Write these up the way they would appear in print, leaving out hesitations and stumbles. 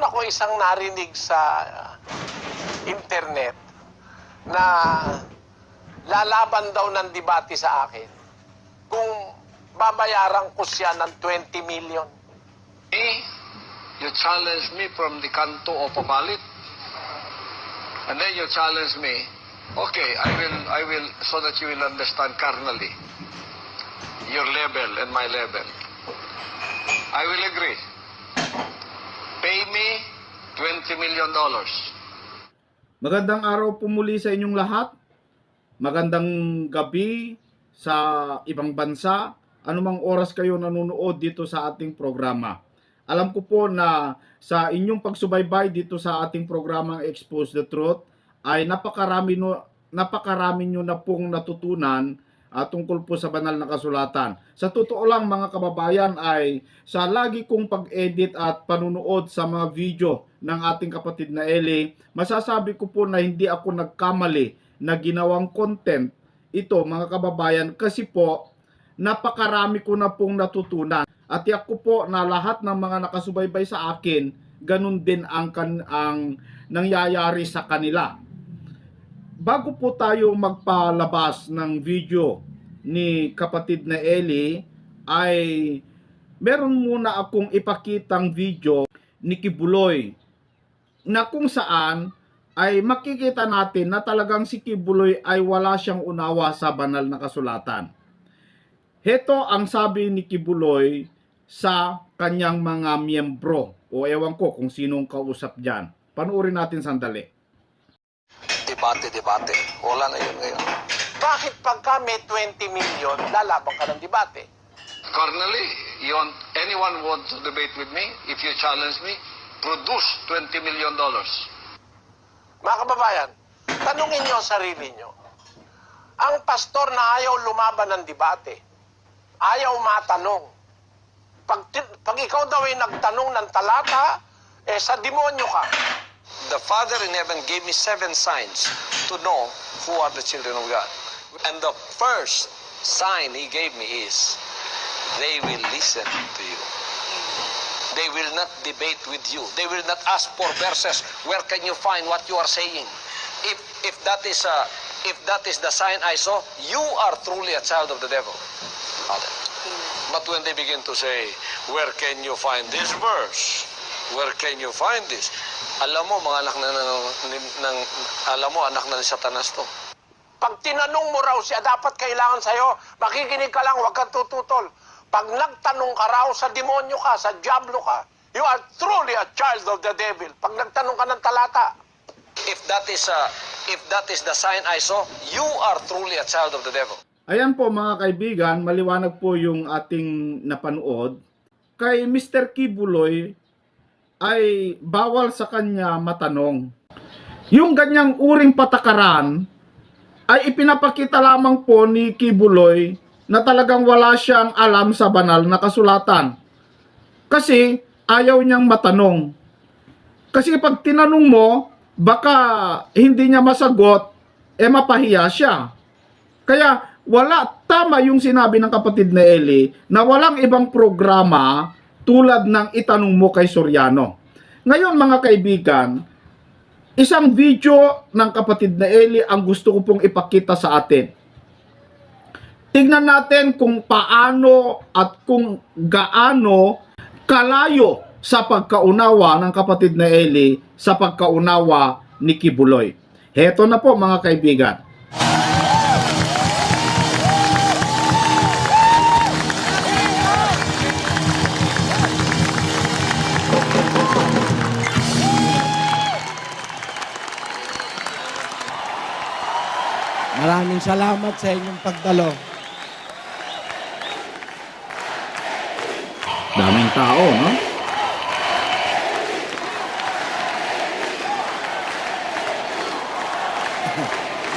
meron ako isang narinig sa internet na lalaban daw ng debate sa akin kung babayaran ko siya ng 20 million. You challenge me from the canto of Papalit, and then you challenge me. Okay, I will, so that you will understand carnally your level and my level. I will agree. Pay me $20 million. Magandang araw po muli sa inyong lahat. Magandang gabi sa ibang bansa. Anumang oras kayo nanonood dito sa ating programa. Alam ko po na sa inyong pagsubaybay dito sa ating programang Expose the Truth ay napakarami nyo na pong natutunan tungkol po sa banal na kasulatan. Sa totoo lang mga kababayan ay sa lagi kong pag-edit at panunood sa mga video ng ating kapatid na Eli, masasabi ko po na hindi ako nagkamali na ginawang content ito mga kababayan kasi po napakarami ko na pong natutunan. At tiyak ko po na lahat ng mga nakasubaybay sa akin, ganun din ang nangyayari sa kanila. Bago po tayo magpalabas ng video ni kapatid na Eli, ay meron muna akong ipakitang video ni Kibuloy na kung saan ay makikita natin na talagang si Kibuloy ay wala siyang unawa sa banal na kasulatan. Heto ang sabi ni Kibuloy sa kanyang mga miyembro o ewan ko kung sinong kausap dyan. Panuorin natin sandali. Debate. Wala na yun ngayon. Bakit pagka may 20 million, lalaban ka ng debate? Carnally, anyone want to debate with me? If you challenge me, produce $20 million. Mga kababayan, tanungin nyo ang sarili nyo. Ang pastor na ayaw lumaban ng debate, ayaw matanong. Pag ikaw daw ay nagtanong ng talata, sa demonyo ka. The Father in heaven gave me 7 signs to know who are the children of God. And the first sign He gave me is, they will listen to you. They will not debate with you. They will not ask for verses. Where can you find what you are saying? If that is the sign I saw, you are truly a child of the devil. But when they begin to say, where can you find this verse? Where can you find this? Alam mo, mga anak anak na ni Satanas to. Pag tinanong mo raw siya, dapat kailangan sa'yo, makikinig ka lang, huwag kang tututol. Pag nagtanong ka raw, sa demonyo ka, sa diablo ka, you are truly a child of the devil. Pag nagtanong ka ng talata. If that is the sign I saw, you are truly a child of the devil. Ayan po mga kaibigan, maliwanag po yung ating napanood. Kay Mr. Kibuloy ay bawal sa kanya matanong. Yung ganyang uring patakaran ay ipinapakita lamang po ni Kibuloy na talagang wala siyang alam sa banal na kasulatan. Kasi ayaw niyang matanong. Kasi pag tinanong mo, baka hindi niya masagot, mapahiya siya. Kaya tama yung sinabi ng kapatid na Eli na walang ibang programa tulad ng itanong mo kay Soriano. Ngayon mga kaibigan, isang video ng kapatid na Eli ang gusto ko pong ipakita sa atin. Tignan natin kung paano at kung gaano kalayo sa pagkaunawa ng kapatid na Eli sa pagkaunawa ni Kibuloy. Heto na po mga kaibigan. Maraming salamat sa inyong pagdalo. Daming tao, no?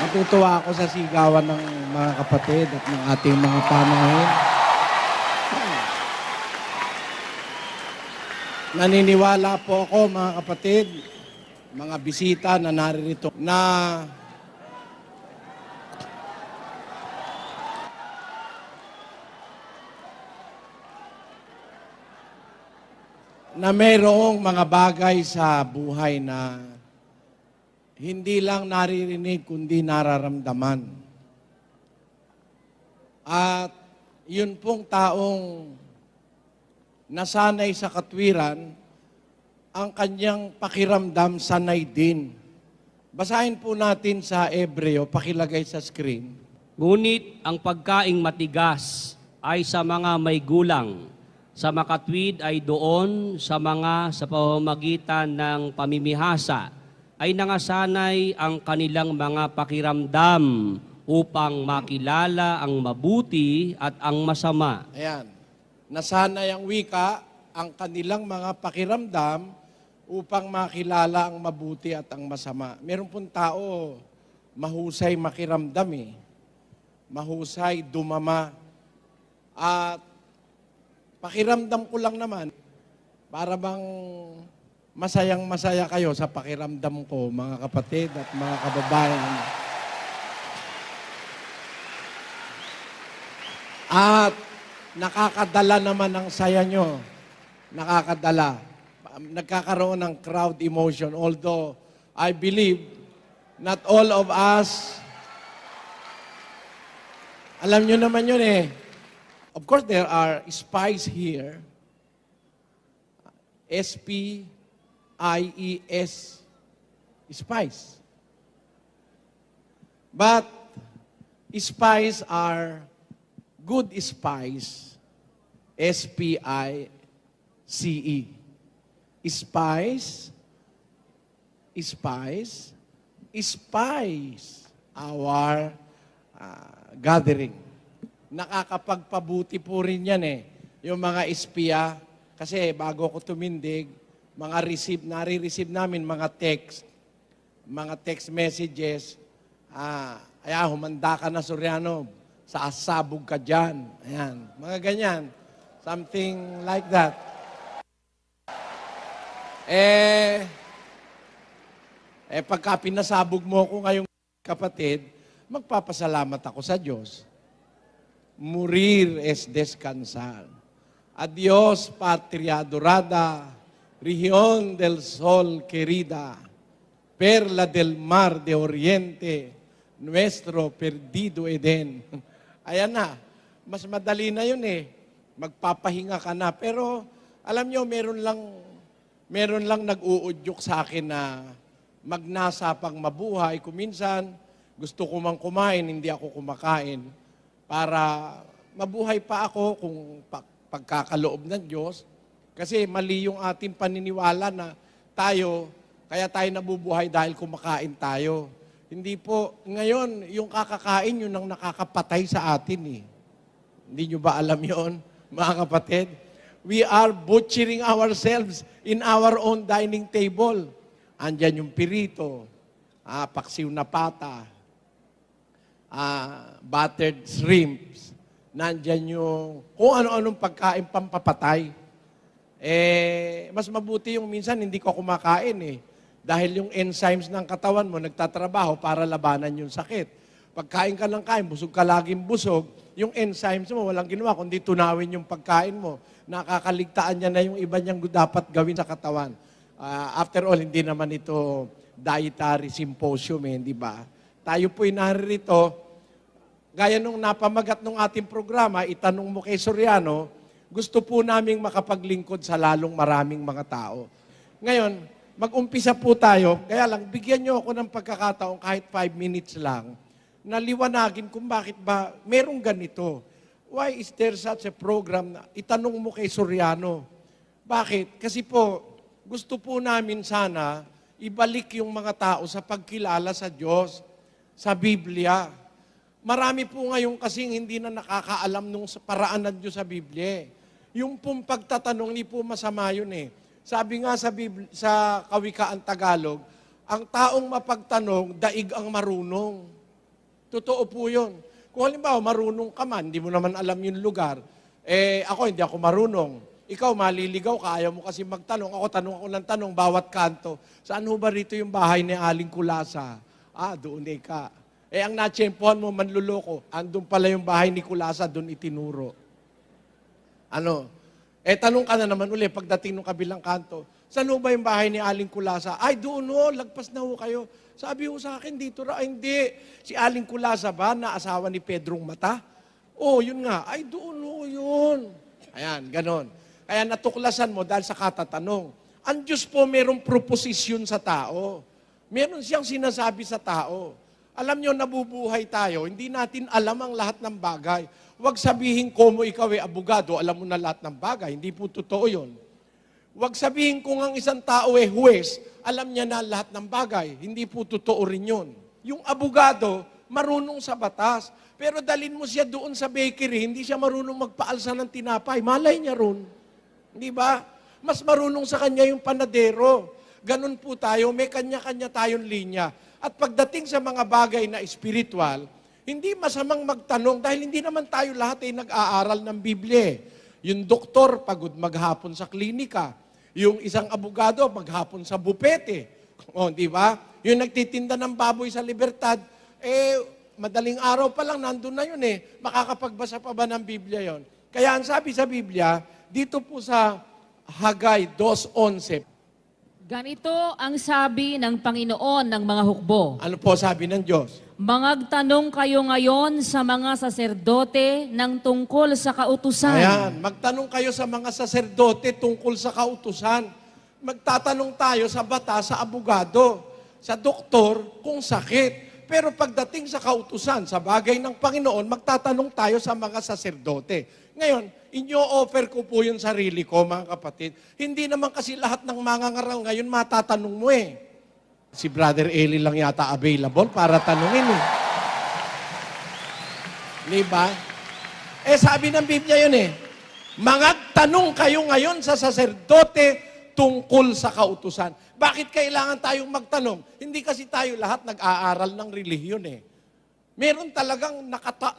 Natutuwa ako sa sigawan ng mga kapatid at ng ating mga panahin. Naniniwala po ako mga kapatid, mga bisita na naririto na na mayroong mga bagay sa buhay na hindi lang naririnig kundi nararamdaman. At yun pong taong nasanay sa katwiran, ang kanyang pakiramdam sanay din. Basahin po natin sa Hebreo, pakilagay sa screen. Ngunit ang pagkaing matigas ay sa mga may gulang, sa makatwid ay doon sa mga sa pamamagitan ng pamimihasa, ay nangasanay ang kanilang mga pakiramdam upang makilala ang mabuti at ang masama. Ayan. Nasanay ang wika, ang kanilang mga pakiramdam upang makilala ang mabuti at ang masama. Meron pong tao, mahusay makiramdam eh. Mahusay dumama. At pakiramdam ko lang naman, para bang masayang-masaya kayo sa pakiramdam ko, mga kapatid at mga kababayan. At nakakadala naman ang saya nyo. Nakakadala. Nagkakaroon ng crowd emotion. Although, I believe, not all of us, alam nyo naman yun eh. Of course, there are spies here. S-P-I-E-S. Spies. But, spies are good spies. S-P-I-C-E. Spies. Our gathering. Nakakapagpabuti po rin yan eh. Yung mga espiya, kasi bago ko tumindig, nare-receive namin mga text messages. Humanda ka na, Soriano, sa asabog ka dyan. Ayan, mga ganyan. Something like that. Pagka pinasabog mo ko ngayong kapatid, magpapasalamat ako sa Diyos. Morir es descansar. Adiós, patria adorada, región del sol querida, perla del mar de oriente, nuestro perdido Eden. Ayan na, mas madali na yun eh. Magpapahinga ka na. Pero alam nyo, meron lang nag-uudyok sa akin na magnasapang mabuhay. Kuminsan, gusto ko mang kumain, hindi ako kumakain. Para mabuhay pa ako kung pagkakaloob ng Diyos. Kasi mali yung ating paniniwala na kaya tayo nabubuhay dahil kumakain tayo. Hindi po, ngayon, yung kakakain, yun ang nakakapatay sa atin eh. Hindi nyo ba alam yon, mga kapatid? We are butchering ourselves in our own dining table. Andyan yung pirito, paksiw na pata, buttered shrimps, nandyan yung kung ano-anong pagkain pampapatay. Mas mabuti yung minsan hindi ko kumakain eh. Dahil yung enzymes ng katawan mo nagtatrabaho para labanan yung sakit. Pagkain ka ng kain, busog ka laging busog, yung enzymes mo walang ginawa, kundi tunawin yung pagkain mo. Nakakaligtaan niya na yung iba niyang dapat gawin sa katawan. After all, hindi naman ito dietary symposium eh, di ba? Tayo po'y naririto, gaya nung napamagat ng ating programa, itanong mo kay Soriano, gusto po naming makapaglingkod sa lalong maraming mga tao. Ngayon, mag-umpisa po tayo, kaya lang, bigyan niyo ako ng pagkakataon kahit 5 minutes lang, na liwanagin kung bakit ba merong ganito. Why is there such a program na itanong mo kay Soriano? Bakit? Kasi po, gusto po namin sana ibalik yung mga tao sa pagkilala sa Diyos, sa Biblia. Marami po ngayon kasing hindi na nakakaalam nung paraan ng Diyos sa Biblia. Yung pong pagtatanong, hindi po masama yun eh. Sabi nga sa Kawikaan Tagalog, ang taong mapagtanong, daig ang marunong. Totoo po yun. Kung halimbawa, marunong ka man, hindi mo naman alam yung lugar, ako hindi ako marunong. Ikaw, maliligaw ka, ayaw mo kasi magtanong. Tanong ako ng tanong, bawat kanto. Saan ho ba rito yung bahay ni Aling Kulasa? Doon ka. Ang natsyempohan mo, manluloko. Andun pala yung bahay ni Kulasa, doon itinuro. Tanong ka na naman uli, pagdating ng kabilang kanto, saan ho ba yung bahay ni Aling Kulasa? Ay, doon ho, lagpas na ho kayo. Sabi ho sa akin, dito ra. Ay, hindi. Si Aling Kulasa ba, na asawa ni Pedrong Mata? Oh, yun nga. Ay, doon ho yun. Ayan, ganon. Kaya natuklasan mo dahil sa katatanong. Ang Diyos po mayroong proposisyon sa tao. Meron siyang sinasabi sa tao. Alam nyo, nabubuhay tayo, hindi natin alam ang lahat ng bagay. Huwag sabihin ko mo ikaw ay abogado, alam mo na lahat ng bagay. Hindi po totoo yun. Huwag sabihin kung ang isang tao ay huwes, alam niya na lahat ng bagay. Hindi po totoo rin yun. Yung abogado, marunong sa batas. Pero dalin mo siya doon sa bakery, hindi siya marunong magpaalsa ng tinapay. Malay niya ron. Di ba? Mas marunong sa kanya yung panadero. Ganun po tayo, may kanya-kanya tayong linya. At pagdating sa mga bagay na espiritual, hindi masamang magtanong dahil hindi naman tayo lahat ay nag-aaral ng Biblia. Yung doktor, pagod maghapon sa klinika. Yung isang abogado, maghapon sa bupete. O, di ba? Yung nagtitinda ng baboy sa Libertad, madaling araw pa lang, nandun na yun eh. Makakapagbasa pa ba ng Biblia yon? Kaya ang sabi sa Biblia, dito po sa Hagay 2:11, Ganito ang sabi ng Panginoon ng mga hukbo. ano po sabi ng Diyos? Magtanong kayo ngayon sa mga saserdote ng tungkol sa kautusan. Ayan, magtanong kayo sa mga saserdote tungkol sa kautusan. Magtatanong tayo sa bata, sa abogado, sa doktor kung sakit. Pero pagdating sa kautusan, sa bagay ng Panginoon, magtatanong tayo sa mga saserdote. Ngayon, inyo-offer ko po yung sarili ko, mga kapatid. Hindi naman kasi lahat ng mga ngaral ngayon matatanong mo eh. Si Brother Eli lang yata available para tanungin eh. Diba? Sabi ng Biblia yun eh, magtanong kayo ngayon sa saserdote tungkol sa kautusan. Bakit kailangan tayong magtanong? Hindi kasi tayo lahat nag-aaral ng relihiyon eh. Meron talagang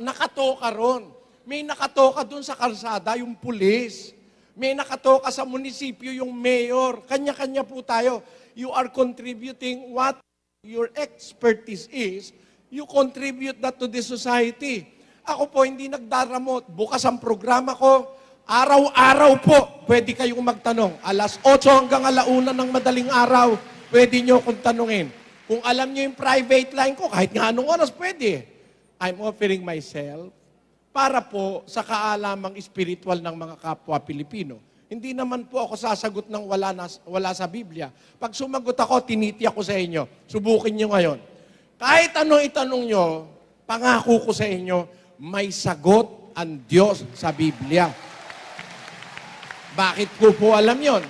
nakatoka ron. May nakatoka dun sa kalsada, yung pulis. May nakatoka sa munisipyo, yung mayor. Kanya-kanya po tayo. You are contributing what your expertise is. You contribute that to the society. Ako po, hindi nagdaramot. Bukas ang programa ko. Araw-araw po, pwede kayong magtanong. 8:00 hanggang 1:00 ng madaling araw, pwede nyo akong tanungin. Kung alam nyo yung private line ko, kahit nga anong oras, pwede. I'm offering myself para po sa kaalamang spiritual ng mga kapwa Pilipino. Hindi naman po ako sasagot ng wala sa Biblia. Pag sumagot ako, tinitiyak ko sa inyo. Subukin nyo ngayon. Kahit ano itanong nyo, pangako ko sa inyo, may sagot ang Diyos sa Biblia. Bakit ko po alam yon?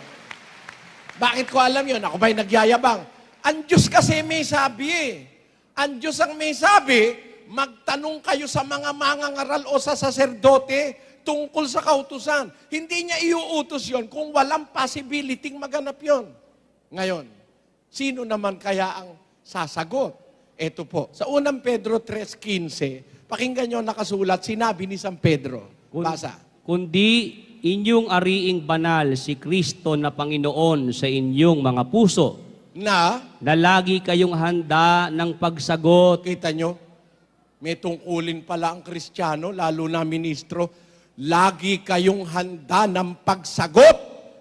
Bakit ko alam yon? Ako ba'y nagyayabang? Ang Diyos kasi may sabi eh. Ang Diyos ang may sabi, magtanong kayo sa mga mangangaral o sa saserdote tungkol sa kautusan. Hindi niya iuutos yon kung walang possibility maganap yon. Ngayon, sino naman kaya ang sasagot? Ito po, sa unang Pedro 3:15, pakinggan nyo nakasulat, sinabi ni San Pedro. Basa. Kundi inyong ariing banal si Kristo na Panginoon sa inyong mga puso, na lagi kayong handa ng pagsagot. Kita nyo, may tungkulin pala ang Kristiyano, lalo na ministro, lagi kayong handa ng pagsagot.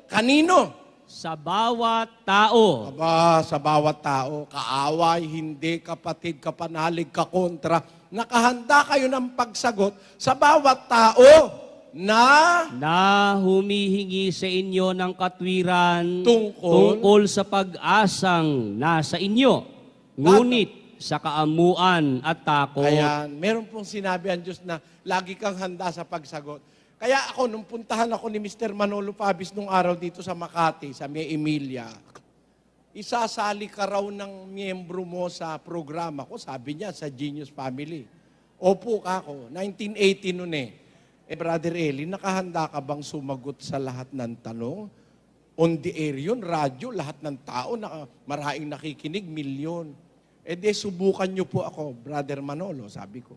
Kanino? Sa bawat tao. Aba, sa bawat tao, kaaway, hindi, kapatid, kapanalig, kakontra, nakahanda kayo ng pagsagot sa bawat tao na humihingi sa inyo ng katwiran Tungkol sa pag-asang nasa inyo, ngunit sa kaamuan at takot. Kaya meron pong sinabi ang Diyos na lagi kang handa sa pagsagot. Kaya ako, nung puntahan ako ni Mr. Manolo Pabis nung araw dito sa Makati, sa May Emilia, isasali ka raw ng miyembro mo sa programa ko, sabi niya, sa Genius Family. Opo ka ako, 1980 noon eh. Brother Eli, nakahanda ka bang sumagot sa lahat ng tanong? On the air yun, radyo, lahat ng tao, maraming nakikinig, milyon. Subukan niyo po ako, Brother Manolo, sabi ko.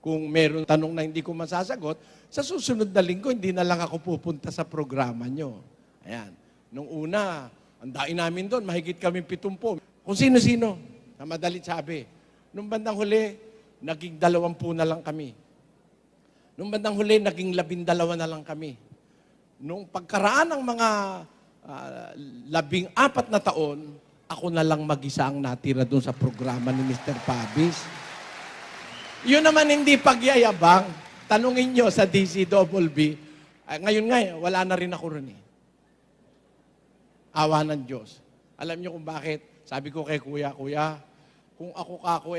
Kung meron tanong na hindi ko masasagot, sa susunod na linggo, hindi na lang ako pupunta sa programa niyo. Ayan. Nung una, ang daing namin doon, mahigit kami 70. Kung sino-sino, na madalit sabi. Nung bandang huli, naging 20 na lang kami. Nung bandang huli, naging 12 na lang kami. nung pagkaraan ng mga 14 na taon, ako na lang mag-isa ang natira doon sa programa ni Mr. Pabis. Yun naman hindi pagyayabang. Tanungin nyo sa DCWB. Ngayon nga, wala na rin ako rin eh. Awa ng Diyos. Alam nyo kung bakit? Sabi ko kay Kuya, kung ako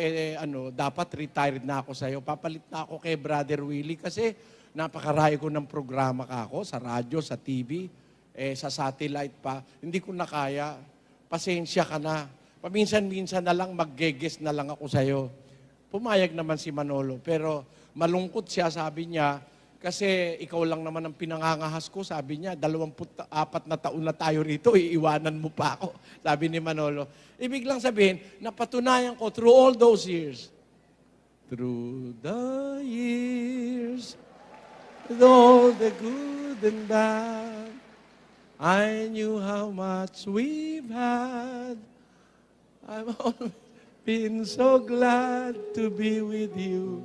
dapat retired na ako sa'yo. Papalit na ako kay Brother Willie kasi napakaray ko ng programa ako sa radyo, sa TV, sa satellite pa. Hindi ko na kaya. Pasensya ka na. Paminsan-minsan na lang mag-guest na lang ako sa'yo. Pumayag naman si Manolo. Pero malungkot siya, sabi niya, kasi ikaw lang naman ang pinangangahas ko. Sabi niya, 24 na taon na tayo rito, iiwanan mo pa ako. Sabi ni Manolo. Ibig lang sabihin, napatunayan ko through all those years. Through the years, with all the good and bad, I knew how much we've had. I've always been so glad to be with you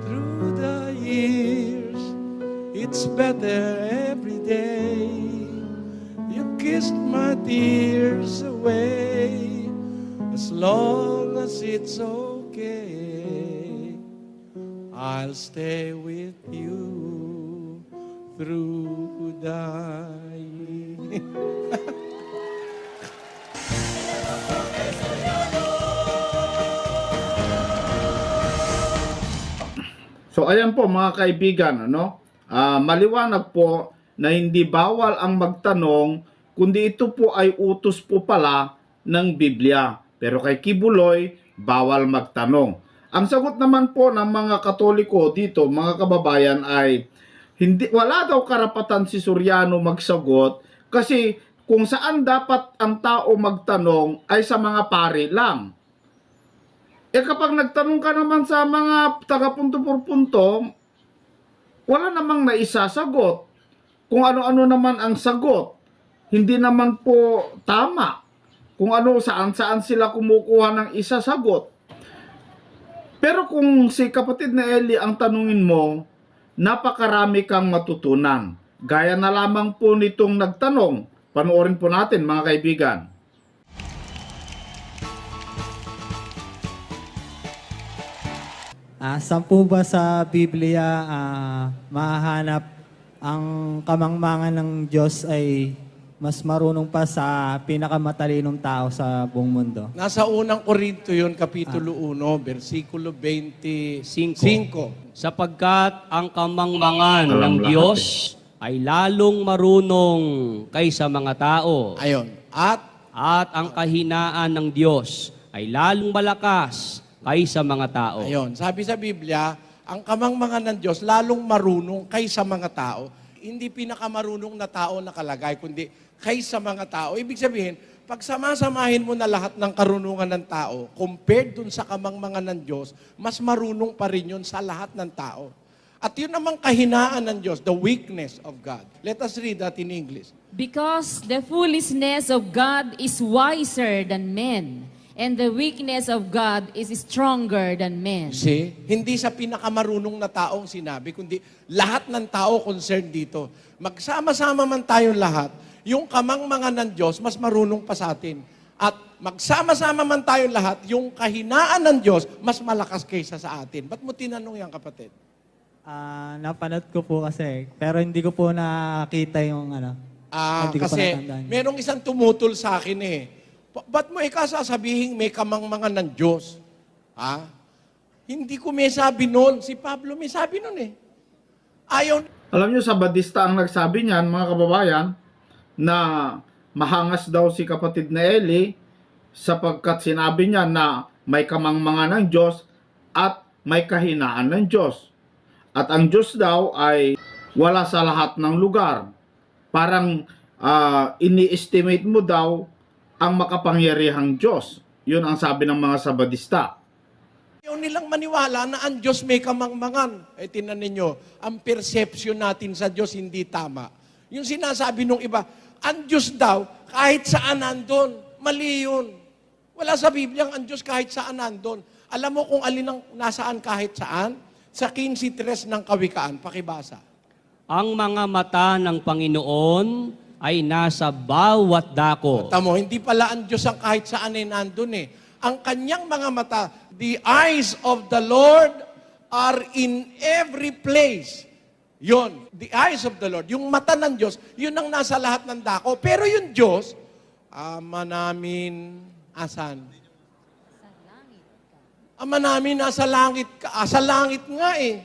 through the years. It's better every day. You kissed my tears away. As long as it's okay, I'll stay with you through the years. So ayan po mga kaibigan, maliwanag po na hindi bawal ang magtanong, kundi ito po ay utos po pala ng Biblia. Pero kay Kibuloy, bawal magtanong. Ang sagot naman po ng mga Katoliko dito, mga kababayan, ay wala daw karapatan si Soriano magsagot kasi kung saan dapat ang tao magtanong ay sa mga pari lang. Kapag nagtanong ka naman sa mga taga-punto por punto, wala namang naisasagot. Kung ano-ano naman ang sagot, hindi naman po tama. Kung saan-saan sila kumukuha ng isasagot. Pero kung si kapatid na Eli ang tanungin mo, napakarami kang matutunan. Gaya na lamang po nitong nagtanong. Panoorin po natin mga kaibigan. Saan po ba sa Biblia mahahanap ang kamangmangan ng Diyos ay mas marunong pa sa pinakamatalinong tao sa buong mundo? Nasa unang Korinto yun, Kapitulo 1, versikulo 25. Sapagkat ang kamangmangan ng Diyos ay lalong marunong kaysa mga tao. Ayon. At ang kahinaan ng Diyos ay lalong malakas kaysa mga tao. Ayon. Sabi sa Biblia, ang kamangmangan ng Diyos lalong marunong kaysa mga tao. Hindi pinakamarunong na tao nakalagay, kundi kaysa mga tao. Ibig sabihin, pag samasamahin mo na lahat ng karunungan ng tao, compared dun sa kamangmangan ng Diyos, mas marunong pa rin yun sa lahat ng tao. At yun namang kahinaan ng Diyos, the weakness of God. Let us read that in English. Because the foolishness of God is wiser than men, and the weakness of God is stronger than men. See? Hindi sa pinakamarunong na taong sinabi, kundi lahat ng tao concerned dito. Magsama-sama man tayong lahat, yung kamangmangan ng Diyos, mas marunong pa sa atin. At magsama-sama man tayong lahat, yung kahinaan ng Diyos, mas malakas kaysa sa atin. Ba't mo tinanong yan, kapatid? Napanood ko po kasi, pero hindi ko po nakita yung hindi ko Kasi pa natandaan. merong isang tumutol sa akin ba't mo sasabihin may kamangmangan ng Diyos? Hindi ko may sabi nun. Si Pablo may sabi nun Ayaw. Alam nyo, Sabadista ang nagsabi niyan, mga kababayan, na mahangas daw si kapatid na Eli sapagkat sinabi niya na may kamangmangan ng Diyos at may kahinaan ng Diyos. At ang Diyos daw ay wala sa lahat ng lugar. Parang ini-estimate mo daw ang makapangyarihang Diyos. Yun ang sabi ng mga Sabadista. Ayaw nilang maniwala na ang Diyos may kamangmangan. Tingnan ninyo, ang perception natin sa Diyos hindi tama. Yung sinasabi nung iba, ang Diyos daw, kahit saan nandun. Mali yun. Wala sa Biblia ang Diyos kahit saan nandun. Alam mo kung alin ang nasaan kahit saan? Sa 15:3 ng Kawikaan, pakibasa. Ang mga mata ng Panginoon ay nasa bawat dako. Tamo, hindi pala ang Diyos ang kahit saan ay nandun eh. Ang kanyang mga mata, the eyes of the Lord are in every place. Yon, the eyes of the Lord. Yung mata ng Diyos, yun ang nasa lahat ng dako. Pero yung Diyos, Ama namin, asan? Ama namin, nasa langit ka. Sa langit nga eh.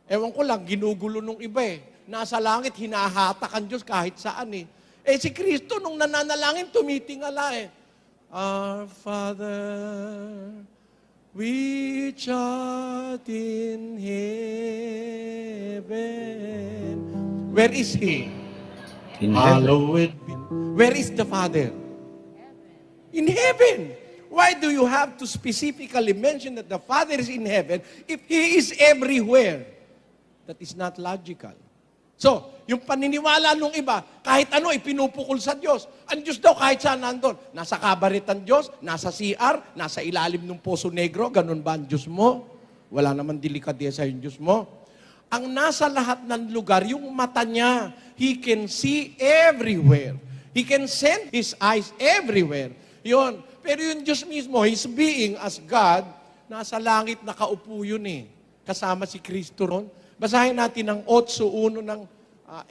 Ewan ko lang, ginugulo nung iba eh. Nasa langit, hinahatak ang Diyos kahit saan eh. Eh si Kristo, nung nananalangin, tumitingala eh. Our Father, which art in heaven. Where is He? In heaven. Hallowed be. Where is the Father? In heaven. Why do you have to specifically mention that the Father is in heaven if He is everywhere? That is not logical. So, yung paniniwala nung iba, kahit ano, ipinupukol sa Diyos. Ang Diyos daw kahit saan nandun. Nasa kabaret ang Diyos, nasa CR, nasa ilalim ng Poso Negro, ganun ba ang Diyos mo? Wala naman delikadesa yung Diyos mo. Ang nasa lahat ng lugar, yung mata niya, He can see everywhere. He can send His eyes everywhere. Yun. Pero yung Diyos mismo, His being as God, nasa langit nakaupo yun eh. Kasama si Kristo ron. Basahin natin ang 8:1 ng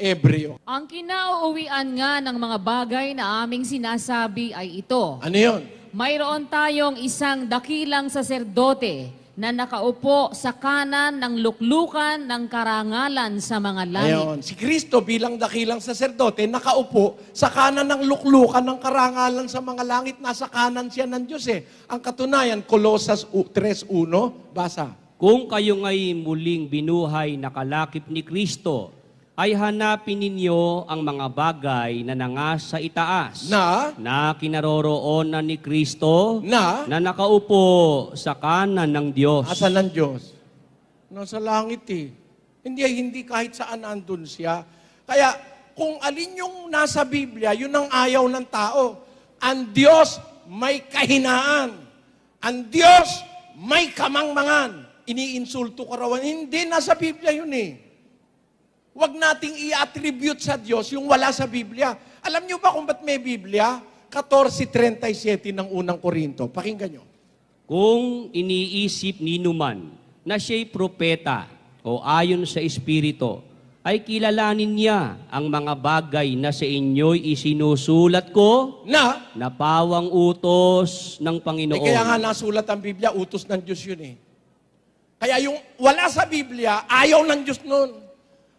Hebreo. Ang kinauuwian nga ng mga bagay na aming sinasabi ay ito. Ano yun? Mayroon tayong isang dakilang saserdote na nakaupo sa kanan ng luklukan ng karangalan sa mga langit. Ayun. Si Kristo bilang dakilang saserdote, nakaupo sa kanan ng luklukan ng karangalan sa mga langit. Nasa kanan siya ng Diyos eh. Ang katunayan, Colossus 3:1, basa. Kung kayo ngay muling binuhay na kalakip ni Kristo, ay hanapin ninyo ang mga bagay na nangasa itaas, na kinaroroonan ni Kristo, na nakaupo sa kanan ng Diyos. Asan ng Diyos? Nasa langit eh. Hindi kahit saan andun siya. Kaya kung alin yung nasa Biblia, yun ang ayaw ng tao. Ang Diyos may kahinaan. Ang Diyos may kamangmangan. Iniinsulto karawan. Hindi, nasa Biblia yun eh. Huwag nating i-attribute sa Diyos yung wala sa Biblia. Alam niyo ba kung ba't may Biblia? 14:37 ng unang Korinto. Pakinggan nyo. Kung iniisip ninuman na siya'y propeta o ayon sa Espiritu, ay kilalanin niya ang mga bagay na sa inyo'y isinusulat ko na pawang utos ng Panginoon. Kaya nga nasulat ang Biblia, utos ng Diyos yun eh. Kaya yung wala sa Biblia, ayaw ng Diyos nun.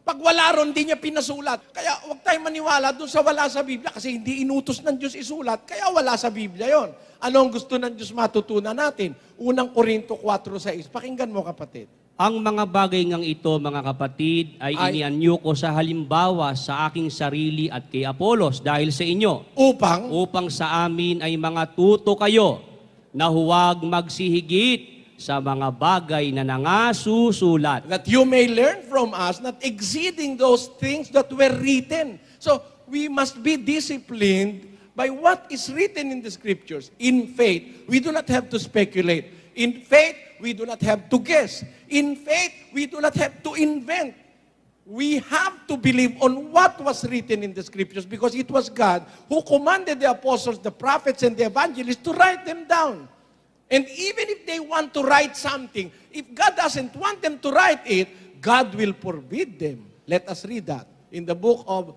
Pag wala ron, di niya pinasulat. Kaya huwag tayong maniwala dun sa wala sa Biblia kasi hindi inutos ng Diyos isulat, kaya wala sa Biblia yon. Ano ang gusto ng Diyos matutunan natin? Unang Korinto 4:6. Pakinggan mo, kapatid. Ang mga bagay ngang ito, mga kapatid, ay inianyo ko sa halimbawa sa aking sarili at kay Apolos dahil sa inyo. Upang sa amin ay mga tuto kayo na huwag magsihigit sa mga bagay na nangasusulat. That you may learn from us, not exceeding those things that were written. So, we must be disciplined by what is written in the Scriptures. In faith, we do not have to speculate. In faith, we do not have to guess. In faith, we do not have to invent. We have to believe on what was written in the Scriptures because it was God who commanded the apostles, the prophets, and the evangelists to write them down. And even if they want to write something, if God doesn't want them to write it, God will forbid them. Let us read that. In the book of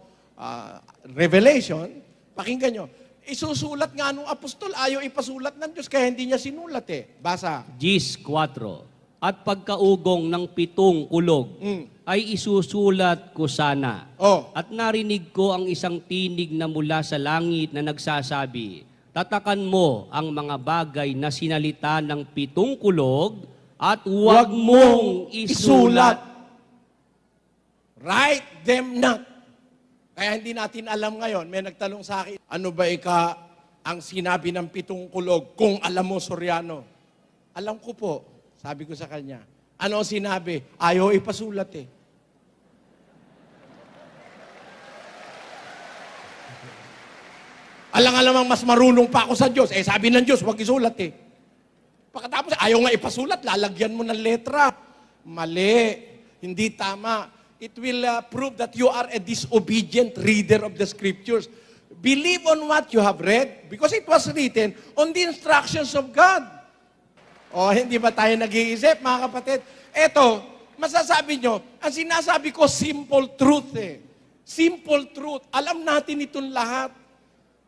Revelation, pakinggan nyo, isusulat nga nung apostol, ayaw ipasulat ng Diyos, kaya hindi niya sinulat eh. Basa. 10:4. At pagkaugong ng 7 kulog, ay isusulat ko sana. At narinig ko ang isang tinig na mula sa langit na nagsasabi, tatakan mo ang mga bagay na sinalita ng 7 kulog at huwag mong isulat. Write them not. Kaya hindi natin alam ngayon. May nagtanong sa akin, ano ba ang sinabi ng 7 kulog kung alam mo, Soriano? Alam ko po, sabi ko sa kanya. Ano ang sinabi? Ayaw ipasulat eh. Alang-alamang mas marunong pa ako sa Diyos. Eh, sabi ng Diyos, huwag isulat eh. Pagkatapos, ayaw nga ipasulat, lalagyan mo ng letra. Mali. Hindi tama. it will prove that you are a disobedient reader of the scriptures. Believe on what you have read because it was written on the instructions of God. O, hindi ba tayo nag-iisip, mga kapatid? Eto, masasabi nyo, ang sinasabi ko, simple truth eh. Simple truth. Alam natin itong lahat.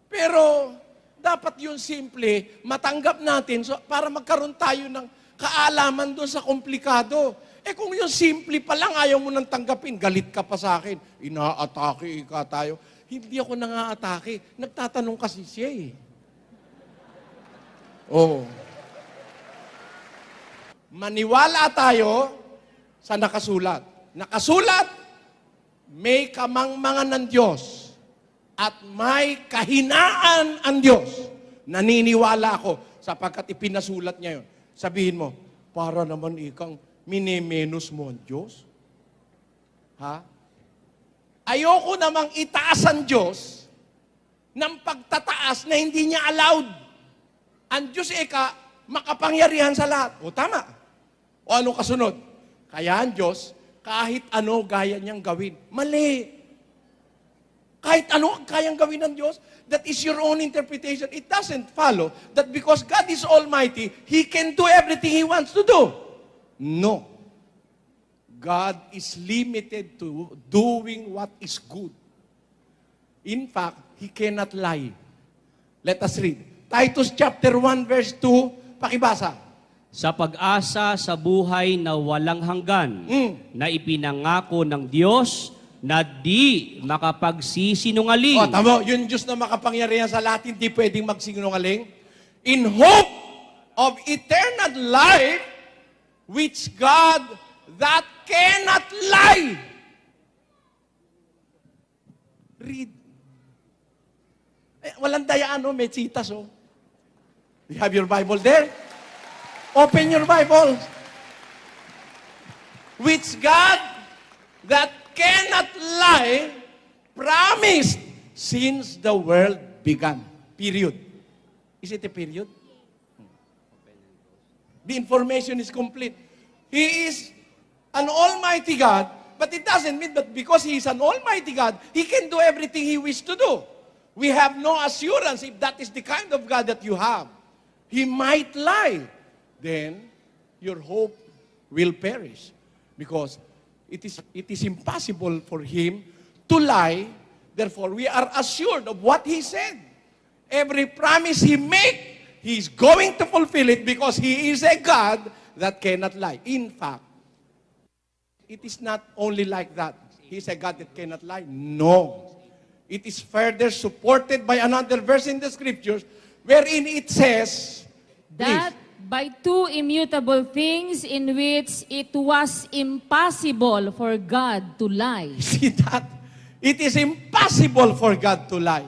Pero, dapat yung simple, matanggap natin para magkaroon tayo ng kaalaman doon sa komplikado. Eh kung yung simple pa lang, ayaw mo nang tanggapin, galit ka pa sa akin, inaatake ka tayo. Hindi ako nangaatake. Nagtatanong kasi siya eh. Oh. Maniwala tayo sa nakasulat. Nakasulat, may kamangmangan ng Diyos at may kahinaan ang Diyos. Naniniwala ako sapagkat ipinasulat niya yun. Sabihin mo, para naman ikang minimenos mo ang Diyos? Ha? Ayoko namang itaas ang Diyos ng pagtataas na hindi niya allowed. Ang Diyos makapangyarihan sa lahat. O tama. O anong kasunod? Kaya ang Diyos, kahit ano gaya niyang gawin. Mali. Kahit ano ang kayang gawin ng Diyos, that is your own interpretation. It doesn't follow that because God is Almighty, He can do everything He wants to do. No. God is limited to doing what is good. In fact, He cannot lie. Let us read. Titus chapter 1 verse 2, pakibasa. Sa pag-asa sa buhay na walang hanggan, na ipinangako ng Diyos na di makapagsisinungaling. O, tamo, yung Diyos na makapangyarihan sa lahat, hindi pwedeng magsinungaling. In hope of eternal life, which God that cannot lie. Read. Walang dayaan, may citas, oh. You have your Bible there? Open your Bible. Which God that cannot lie promised since the world began. Period. Is it a period? The information is complete. He is an almighty God, but it doesn't mean that because He is an almighty God, He can do everything He wishes to do. We have no assurance if that is the kind of God that you have. He might lie. Then, your hope will perish. Because it is impossible for Him to lie. Therefore, we are assured of what He said. Every promise He make, He is going to fulfill it because He is a God that cannot lie. In fact, it is not only like that. He is a God that cannot lie. No. It is further supported by another verse in the Scriptures wherein it says, That by two immutable things in which it was impossible for God to lie. See that? It is impossible for God to lie.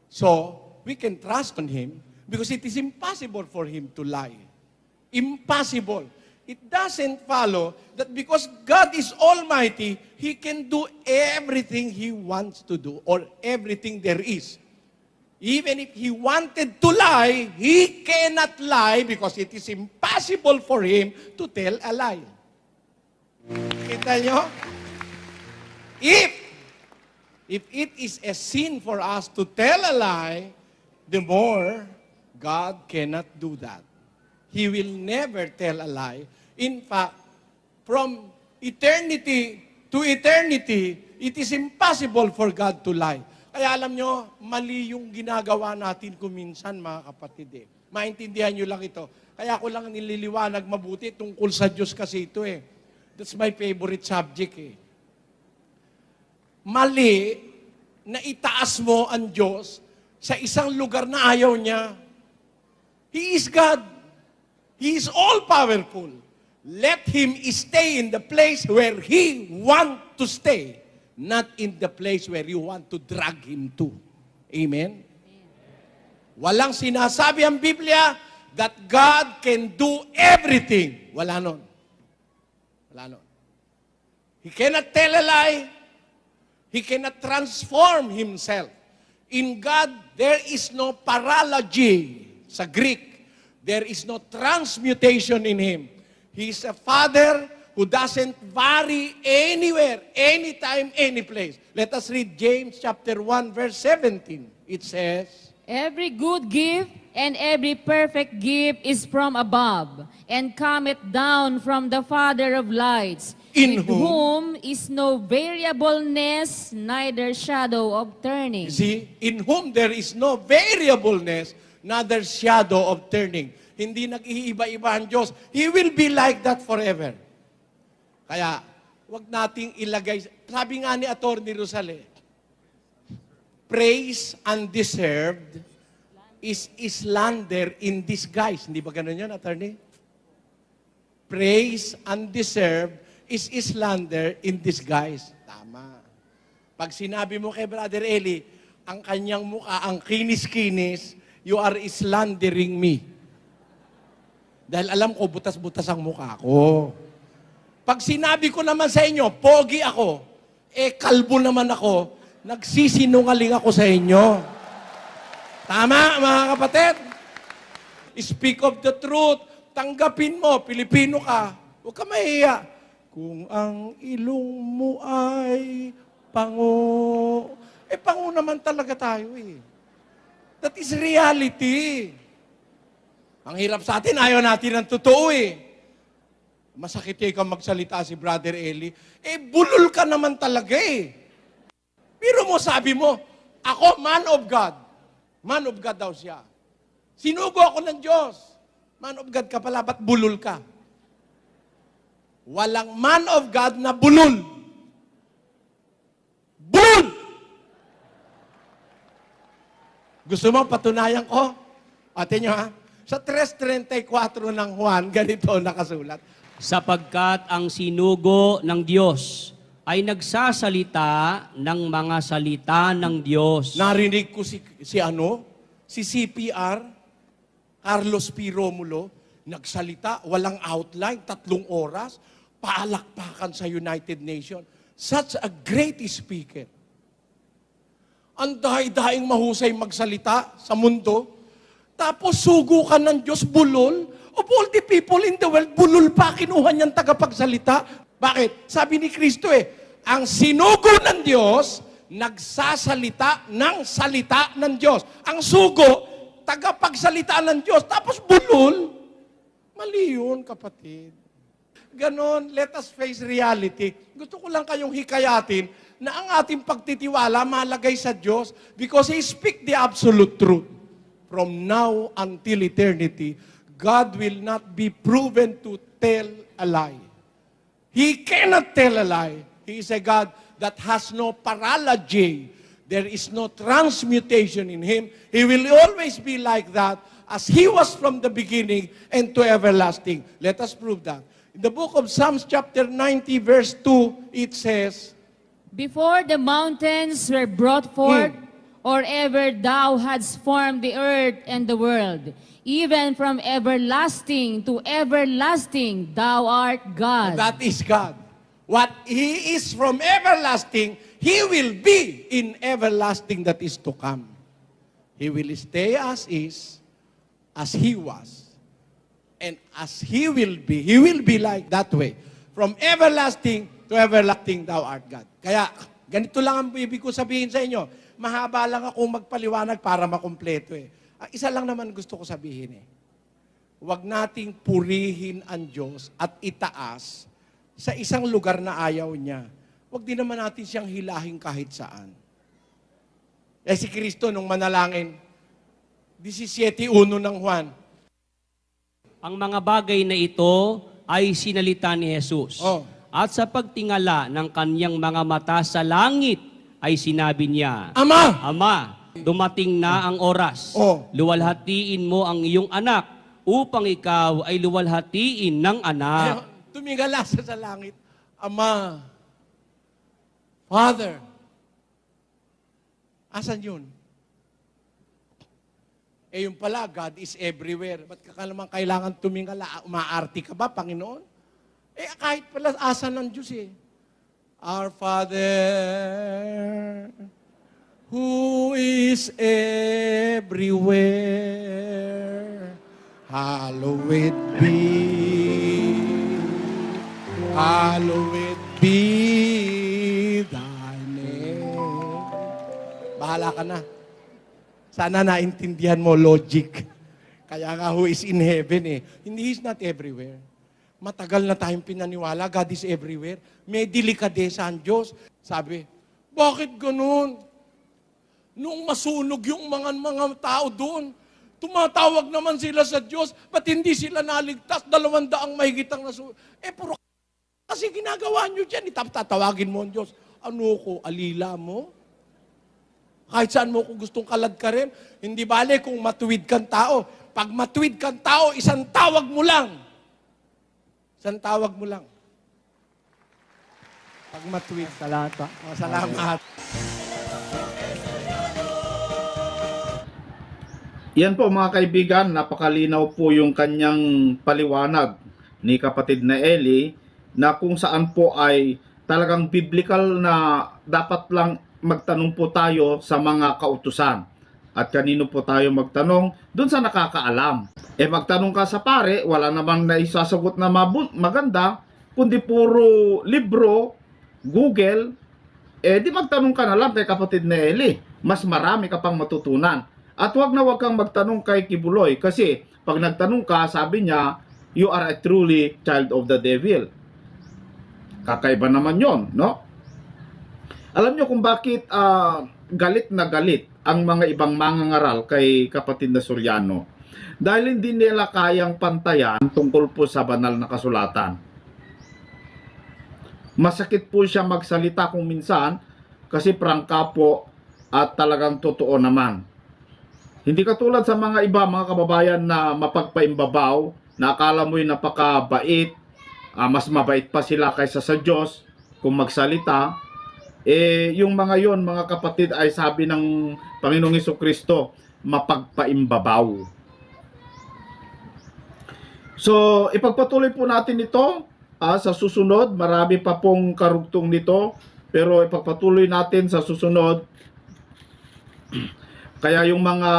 So, we can trust on Him because it is impossible for Him to lie. Impossible. It doesn't follow that because God is Almighty, He can do everything He wants to do or everything there is. Even if He wanted to lie, He cannot lie because it is impossible for Him to tell a lie. Kita nyo? If it is a sin for us to tell a lie, the more God cannot do that. He will never tell a lie. In fact, from eternity to eternity, it is impossible for God to lie. Kaya alam nyo, mali yung ginagawa natin kuminsan, mga kapatid. Maintindihan nyo lang ito. Kaya ako lang nililiwanag mabuti tungkol sa Diyos kasi ito eh. That's my favorite subject eh. Mali na itaas mo ang Diyos sa isang lugar na ayaw niya. He is God. He is all-powerful. Let Him stay in the place where He wants to stay, not in the place where you want to drag Him to. Amen? Walang sinasabi ang Biblia that God can do everything. Wala nun. Wala nun. He cannot tell a lie. He cannot transform Himself. In God, there is no paralogy. Sa Greek, there is no transmutation in Him. He is a Father who doesn't vary anywhere, anytime, any place. Let us read James chapter 1, verse 17. It says, Every good gift and every perfect gift is from above, and cometh down from the Father of lights, In with whom is no variableness, neither shadow of turning. you see, in whom there is no variableness, neither shadow of turning. Hindi nag-iiba-iba ang Diyos. He will be like that forever. Kaya, wag nating ilagay, sabi nga ni Atty. Rosale, praise undeserved is slander in disguise. Hindi ba ganun yun, attorney? Praise undeserved is slander in disguise. Tama. Pag sinabi mo kay Brother Eli, ang kanyang mukha, ang kinis-kinis, you are slandering me. Dahil alam ko, butas-butas ang mukha ko. Pag sinabi ko naman sa inyo, pogi ako, kalbo naman ako, nagsisinungaling ako sa inyo. Tama, mga kapatid? Speak of the truth. Tanggapin mo, Pilipino ka. Huwag ka mahiya. Kung ang ilong mo ay pango. Pango naman talaga tayo eh. That is reality. Ang hirap sa atin, ayaw natin ng totoo eh. Masakit kang magsalita si Brother Eli. Bulol ka naman talaga eh. Pero mo sabi mo, ako man of God. Man of God daw siya. Sinugo ako ng Diyos. Man of God ka pala, ba't bulol ka? Walang man of God na bulol. Bulol! Gusto mo patunayan ko? Atin nyo ha? Sa 3:34 ng Juan, ganito nakasulat. Sapagkat ang sinugo ng Diyos ay nagsasalita ng mga salita ng Diyos. Narinig ko si CPR, Carlos P. Romulo, nagsalita, walang outline, 3 oras, paalakpakan sa United Nations. Such a great speaker. Ang dahi-dahing mahusay magsalita sa mundo, tapos sugo ka ng Diyos, bulol. Of all the people in the world, bulol pa, kinuha niyang tagapagsalita. Bakit? Sabi ni Kristo ang sinugo ng Diyos, nagsasalita ng salita ng Diyos. Ang sugo, tagapagsalita ng Diyos, tapos bulol. Mali yun, kapatid. Ganon, let us face reality. Gusto ko lang kayong hikayatin na ang ating pagtitiwala malagay sa Diyos because He speak the absolute truth. From now until eternity, God will not be proven to tell a lie. He cannot tell a lie. He is a God that has no paralogy. There is no transmutation in Him. He will always be like that as He was from the beginning and to everlasting. Let us prove that. In the book of Psalms chapter 90 verse 2, it says, Before the mountains were brought forth, or ever thou hadst formed the earth and the world, even from everlasting to everlasting, thou art God. That is God. What He is from everlasting, He will be in everlasting that is to come. He will stay as is, as He was. And as He will be like that way. From everlasting to everlasting, thou art God. Kaya, ganito lang ang ibig ko sabihin sa inyo. Mahaba lang akong magpaliwanag para makumpleto Isa lang naman gusto ko sabihin Huwag nating purihin ang Diyos at itaas sa isang lugar na ayaw niya. Huwag din naman natin siyang hilahin kahit saan. Si Kristo nung manalangin, 17:1 ng Juan, Ang mga bagay na ito ay sinalita ni Jesus. At sa pagtingala ng kanyang mga mata sa langit, ay sinabi niya, Ama, dumating na ang oras. Luwalhatiin mo ang iyong anak upang ikaw ay luwalhatiin ng anak. Tumingala siya sa langit, Ama, Father, asan yun? Yung pala, God is everywhere. Ba't ka naman kailangan tumingala? Umaarti ka ba, Panginoon? Kahit pala, asan ng Diyos Our Father, who is everywhere, hallowed be Hallowed be thy name. Bahala ka na. Sana naintindihan mo logic. Kaya nga, who is in heaven eh. Hindi, He's not everywhere. Matagal na tayong pinaniwala, God is everywhere. May delikadesa ang Diyos. Sabi, bakit ganun? Nung masunog yung mga tao doon, tumatawag naman sila sa Diyos, ba't hindi sila naligtas? 200 mahigitang nasunog. Puro kasi ginagawa nyo dyan, tatawagin mo ang Diyos. Ano ko, alila mo? Kahit saan mo kung gustong kalad ka rin, hindi bale kung matuwid kang tao. Pag matuwid kang tao, isang tawag mo lang. Isang tawag mo lang. Pag matuwid. Salamat pa. Salamat. Yan po mga kaibigan, napakalinaw po yung kanyang paliwanag ni kapatid na Eli na kung saan po ay talagang biblical na dapat lang magtanong po tayo sa mga kautusan. At kanino po tayo magtanong? Doon sa nakakaalam. Magtanong ka sa pare, wala namang naisasagot na maganda, kundi puro libro, Google, di magtanong ka na lang kay kapatid na Eli. Mas marami ka pang matutunan. At wag kang magtanong kay Kibuloy kasi pag nagtanong ka, sabi niya, you are a truly child of the devil. Kakaiba naman yon, no? Alam niyo kung bakit galit na galit ang mga ibang mangangaral kay kapatid na Soriano? Dahil hindi nila kayang pantayan tungkol po sa banal na kasulatan. Masakit po siya magsalita kung minsan kasi prangka po at talagang totoo naman. Hindi katulad sa mga iba, mga kababayan na mapagpaimbabaw, na akala mo'y napakabait, mas mabait pa sila kaysa sa Diyos kung magsalita. Yung mga yon, mga kapatid, ay sabi ng Panginoong Hesukristo, mapagpaimbabaw. So, ipagpatuloy po natin ito sa susunod. Marami pa pong karugtong nito, pero ipagpatuloy natin sa susunod. Kaya yung mga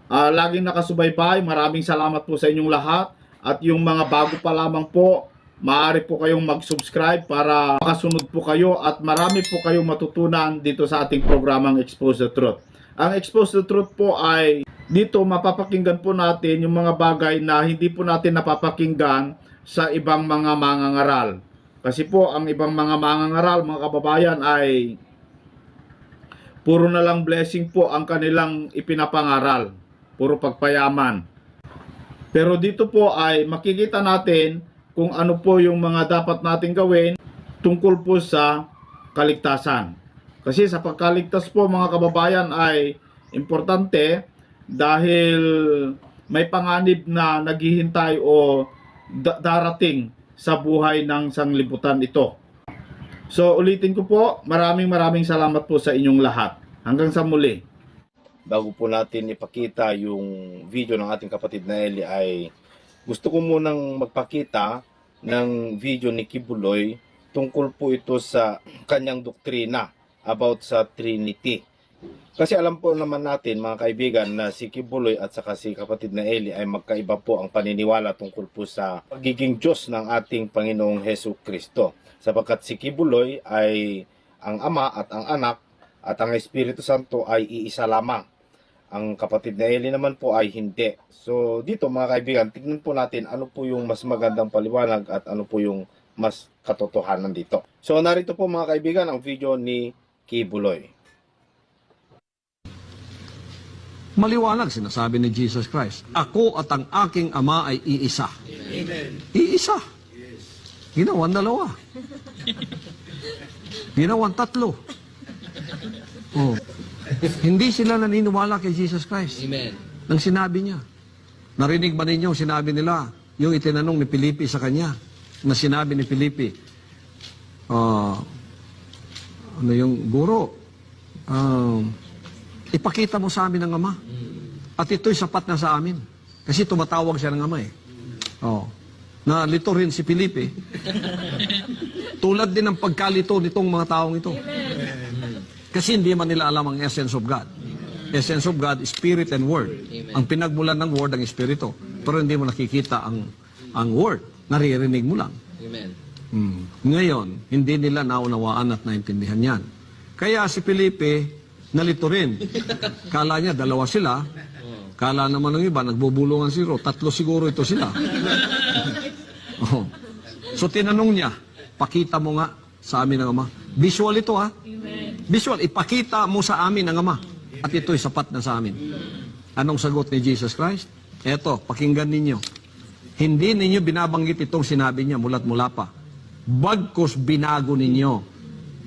laging nakasubaybay, maraming salamat po sa inyong lahat. At yung mga bago pa lamang po, maaari po kayong mag-subscribe para makasunod po kayo at marami po kayong matutunan dito sa ating programang Expose the Truth. Ang Expose the Truth po ay dito mapapakinggan po natin yung mga bagay na hindi po natin napapakinggan sa ibang mga mangangaral. Kasi po ang ibang mga mangangaral, mga kababayan, ay puro na lang blessing po ang kanilang ipinapangaral. Puro pagpayaman. Pero dito po ay makikita natin kung ano po yung mga dapat natin gawin tungkol po sa kaligtasan. Kasi sa pagkaligtas po mga kababayan ay importante dahil may panganib na naghihintay o darating sa buhay ng sanglibutan ito. So ulitin ko po, maraming salamat po sa inyong lahat. Hanggang sa muli. Bago po natin ipakita yung video ng ating kapatid na Eli ay gusto ko munang magpakita ng video ni Kibuloy tungkol po ito sa kanyang doktrina about sa Trinity. Kasi alam po naman natin mga kaibigan na si Kibuloy at saka si kapatid na Eli ay magkaiba po ang paniniwala tungkol po sa pagiging Diyos ng ating Panginoong Hesukristo. Sapagkat si Kibuloy ay ang Ama at ang Anak at ang Espiritu Santo ay iisa lamang. Ang kapatid na Eli naman po ay hindi. So dito mga kaibigan, tignan po natin ano po yung mas magandang paliwanag at ano po yung mas katotohanan dito. So narito po mga kaibigan ang video ni Kibuloy. Maliwanag sinasabi ni Jesus Christ, ako at ang aking Ama ay iisa. Amen. Iisa. Ginawan dalawa. Ginawan tatlo. Oh. Hindi sila naniniwala kay Jesus Christ. Amen. Nang sinabi niya. Narinig ba ninyo sinabi nila, yung itinanong ni Felipe sa kanya, na sinabi ni Felipe, ano yung guro, ipakita mo sa amin ang Ama. At ito'y sapat na sa amin. Kasi tumatawag siya ng Ama eh. Oh. Nalito rin si Felipe. Tulad din ng pagkalito nitong mga taong ito. Kasi hindi man nila alam ang essence of God. Essence of God is Spirit and Word. Amen. Ang pinagmulan ng Word ang Espiritu. Pero hindi mo nakikita ang Word. Naririnig mo lang. Amen. Ngayon, hindi nila naunawaan at naintindihan yan. Kaya si Felipe, nalito rin. Kala niya, dalawa sila. Kala naman ng iba, nagbubulungan siguro. 3 siguro ito sila. Oh. So tinanong niya, pakita mo nga sa amin ng Ama. Visual ito ha. Visual, ipakita mo sa amin ng Ama. At ito'y sapat na sa amin. Anong sagot ni Jesus Christ? Eto, pakinggan ninyo. Hindi ninyo binabanggit itong sinabi niya mula't mula pa. Bagkus binago ninyo.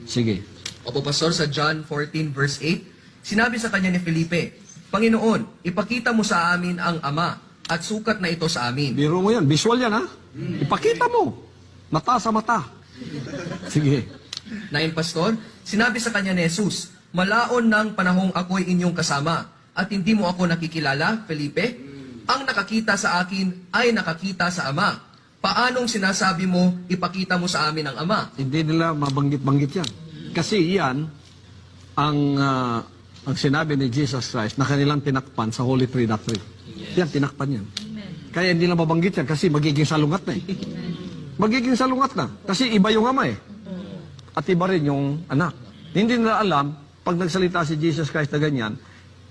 Sige. Opo, Pastor, sa John 14 verse 8, sinabi sa kanya ni Felipe, Panginoon, ipakita mo sa amin ang Ama at sukat na ito sa amin. Biro mo yan. Visual yan ha. Ipakita mo. Mata sa mata. Sige. 9, Pastor, sinabi sa kanya ni Jesus, malaon ng panahong ako'y inyong kasama at hindi mo ako nakikilala, Felipe? Ang nakakita sa akin ay nakakita sa Ama. Paanong sinasabi mo, ipakita mo sa amin ang Ama? Hindi nila mabanggit-banggit yan. Kasi yan ang sinabi ni Jesus Christ na kanilang tinakpan sa Holy Three Doctrine. Yan, tinakpan yan. Kaya hindi nila mabanggit yan kasi magiging salungat na eh. Magiging salungat na. Kasi iba yung Ama eh. At iba rin yung anak. Hindi nila alam, pag nagsalita si Jesus Christ na ganyan,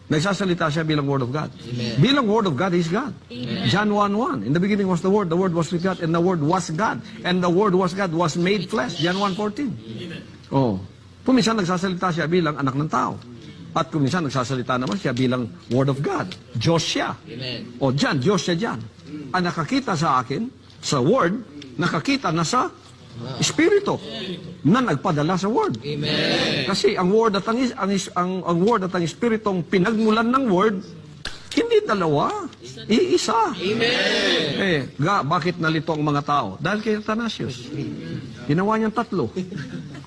nagsasalita siya bilang Word of God. Amen. Bilang Word of God, He's God. Amen. John 1:1. In the beginning was the Word was with God, and the Word was God. And the Word was God, was made flesh. John 1:14. Oh. Kuminsan nagsasalita siya bilang anak ng tao. At kuminsan nagsasalita naman siya bilang Word of God. Diyos siya. Amen. O dyan, Diyos siya dyan. Ang nakakita sa akin, sa Word, nakakita na sa Espiritu na nagpadala sa Word. Amen. Kasi ang Word at ang Word at ang Espiritong pinagmulan ng Word, hindi dalawa, iisa. Amen. Bakit nalito ang mga tao? Dahil kay Athanasius. Ginawa niyang 3.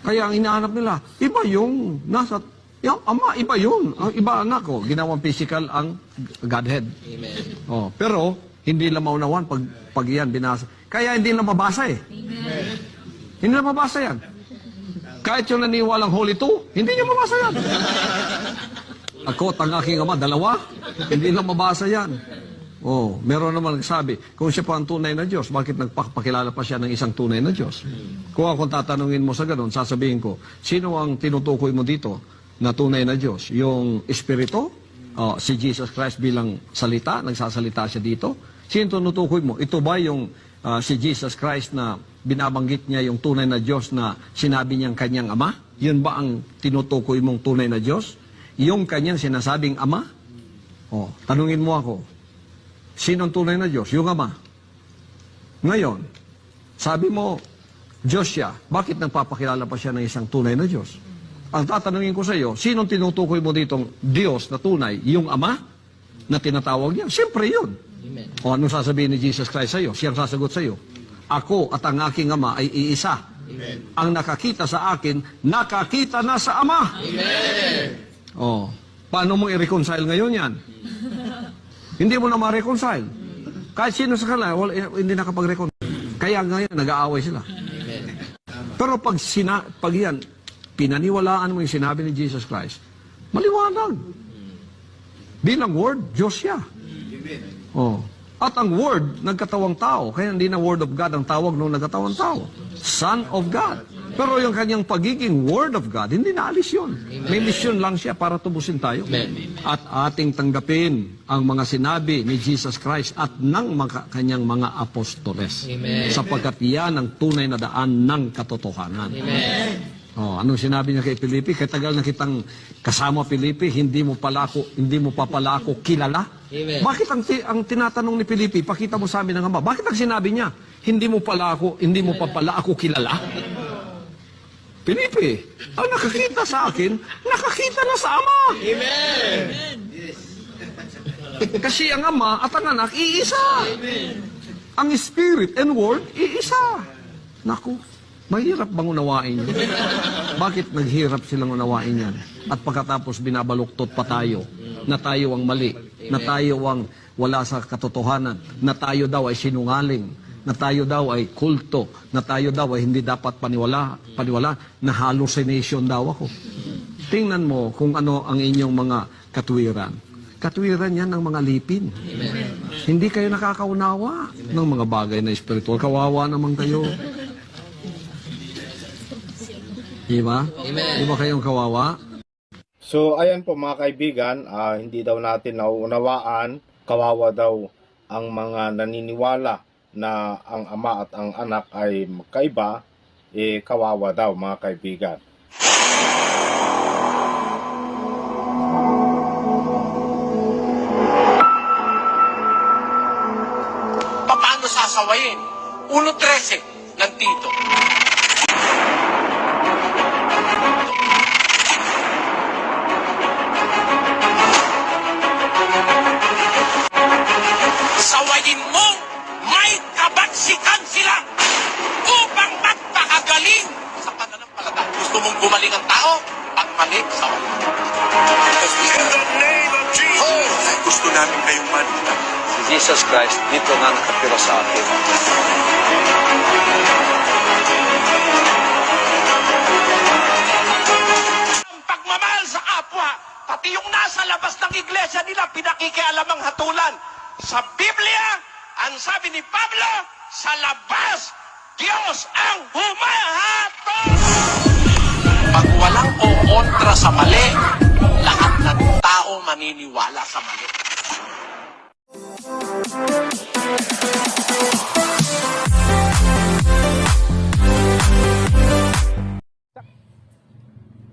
Kaya ang inahanap nila, iba yung nasa, yung Ama, iba yun. Ang iba anak ko, ginawang physical ang Godhead. Amen. Oh, pero hindi nila maunawan pag yan binasa. Kaya hindi nila mabasa eh. Hindi nila mabasa yan. Kahit yung naniwalang Holy Two, hindi niya mabasa yan. Ako at ang aking Ama, 2, hindi nila mabasa yan. Oh, meron naman nagsabi, kung siya pa ang tunay na Diyos, bakit nagpakilala pa siya ng isang tunay na Diyos? Kung akong tatanungin mo sa ganun, sasabihin ko, sino ang tinutukoy mo dito na tunay na Diyos? Yung Espiritu? Si Jesus Christ bilang salita, nagsasalita siya dito? Sino tinutukoy mo? Ito ba yung si Jesus Christ na binabanggit niya yung tunay na Diyos na sinabi niyang kanyang Ama? Yun ba ang tinutukoy mong tunay na Diyos? Yung kanyang sinasabing Ama? Oh, tanungin mo ako, sino ang tunay na Diyos? Yung Ama. Ngayon, sabi mo, Diyos siya. Bakit nagpapakilala pa siya ng isang tunay na Diyos? Ang tatanungin ko sa iyo, sino tinutukoy mo ditong Diyos na tunay? Yung Ama na tinatawag niya? Siyempre yun. Amen. O anong sasabihin ni Jesus Christ sa iyo? Siyang sasagot sa iyo. Ako at ang aking Ama ay iisa. Amen. Ang nakakita sa akin, nakakita na sa Ama. Amen. Oh, paano mo i-reconcile ngayon yan? Hindi mo na ma-reconcile. Kahit sino sa kanila, hindi nakapag-reconcile. Kaya ngayon, nag-aaway sila. Amen. Pero pag yan, pinaniwalaan mo yung sinabi ni Jesus Christ, maliwanag. Bilang Word, Diyos siya. Oh. At ang Word, nagkatawang tao. Kaya hindi na Word of God ang tawag nung nagkatawang tao. Son of God. Pero yung kanyang pagiging Word of God, hindi naalis yun. May mission lang siya para tubusin tayo. Amen. At ating tanggapin ang mga sinabi ni Jesus Christ at ng kanyang mga apostoles. Amen. Sapagkat yan ang tunay na daan ng katotohanan. Amen. Oh, anong sinabi niya kay Felipe? Katagal na kitang kasama, Felipe, hindi mo pa pala ako kilala. Amen. Bakit ang tinatanong ni Felipe, pakita mo sa amin ng Ama? Bakit ang sinabi niya, hindi mo pa pala ako kilala? Felipe, ang nakakita sa akin, nakakita na sa Ama. Amen. Kasi ang Ama at ang Anak, iisa. Ang Spirit and Word, iisa. Naku, mahirap bang unawain yun? Bakit naghirap silang unawain yan? At pagkatapos binabaluktot pa tayo, na tayo ang mali, na tayo ang wala sa katotohanan, na tayo daw ay sinungaling, na tayo daw ay kulto, na tayo daw ay hindi dapat paniwala, na hallucination daw ako. Tingnan mo kung ano ang inyong mga katwiran. Katwiran yan ng mga lipin. Amen. Hindi kayo nakakaunawa ng mga bagay na spiritual. Kawawa naman kayo. Di ba? Di ba kayong kawawa? So ayan po mga kaibigan, hindi daw natin nauunawaan, kawawa daw ang mga naniniwala na ang ama at ang anak ay magkaiba, kawawa daw mga kaibigan. Paano sasawayin? 1.13 ng Tito. Sawayin mo, may kabaksikan sila upang magpakagaling sa pananampalataya. Gusto mong gumaling ang tao? Pag mali, sawayin. In the name of Jesus! Gusto namin kayong malita. Si Jesus Christ, dito na nakatira sa atin. Ang pagmamahal sa kapwa, pati yung nasa labas ng iglesia nila, pinakikialamang hatulan. Sa Biblia, ang sabi ni Pablo, sa labas, Diyos ang humahatos. Pag walang kontra sa mali, lahat ng tao maniniwala sa mali.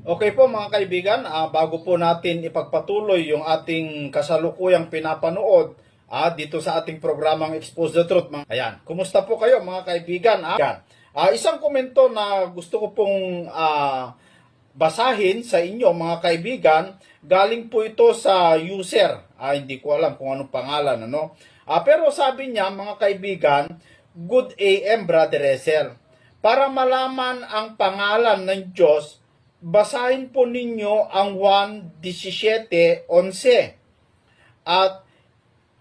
Okay po mga kaibigan, bago po natin ipagpatuloy yung ating kasalukuyang pinapanood dito sa ating programang Expose the Truth. Ayan, kumusta po kayo mga kaibigan? Isang komento na gusto ko pong basahin sa inyo mga kaibigan, galing po ito sa user. Hindi ko alam kung anong pangalan. Pero sabi niya mga kaibigan, Good AM Brother Ezer. Para malaman ang pangalan ng Diyos, basahin po ninyo ang 1:17-11 at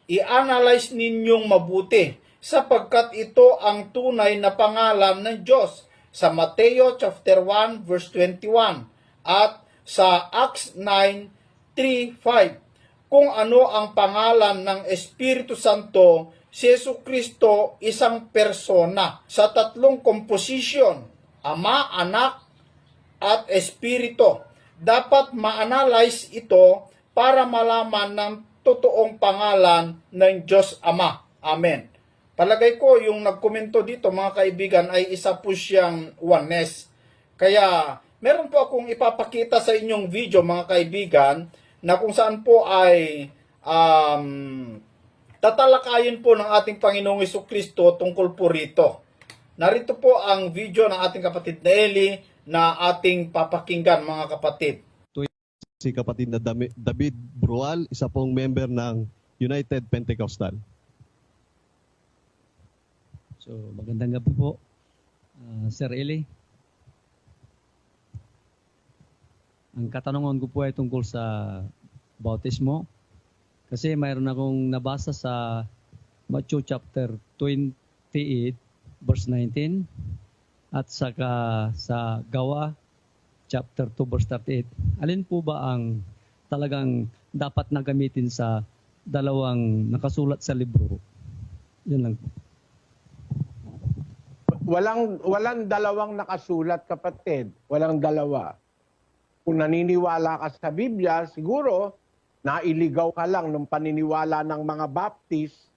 i-analyze ninyong mabuti sapagkat ito ang tunay na pangalan ng Diyos sa Mateo chapter 1 verse 21 at sa Acts 9:3-5. Kung ano ang pangalan ng Espiritu Santo, si Jesucristo isang persona sa tatlong komposisyon, Ama, Anak, at Espiritu. Dapat ma-analyze ito para malaman ng totoong pangalan ng Diyos Ama. Amen. Palagay ko yung nagkomento dito mga kaibigan ay isa po siyang oneness. Kaya meron po akong ipapakita sa inyong video mga kaibigan na kung saan po ay tatalakayin po ng ating Panginoong Jesucristo tungkol po rito. Narito po ang video ng ating kapatid na Eli na ating papakinggan mga kapatid. Si kapatid na David Brual, isa pong member ng United Pentecostal. So, magandang gabi po, Sir Eli. Ang katanungan ko po ay tungkol sa bautismo. Kasi mayroon akong nabasa sa Matthew chapter 28, verse 19, at saka sa Gawa chapter 2, verse 38. Alin po ba ang talagang dapat na gamitin sa dalawang nakasulat sa libro? Yun lang po. Walang dalawang nakasulat, kapatid. Walang dalawa. Kung naniniwala ka sa Biblia, siguro nailigaw ka lang ng paniniwala ng mga Baptist.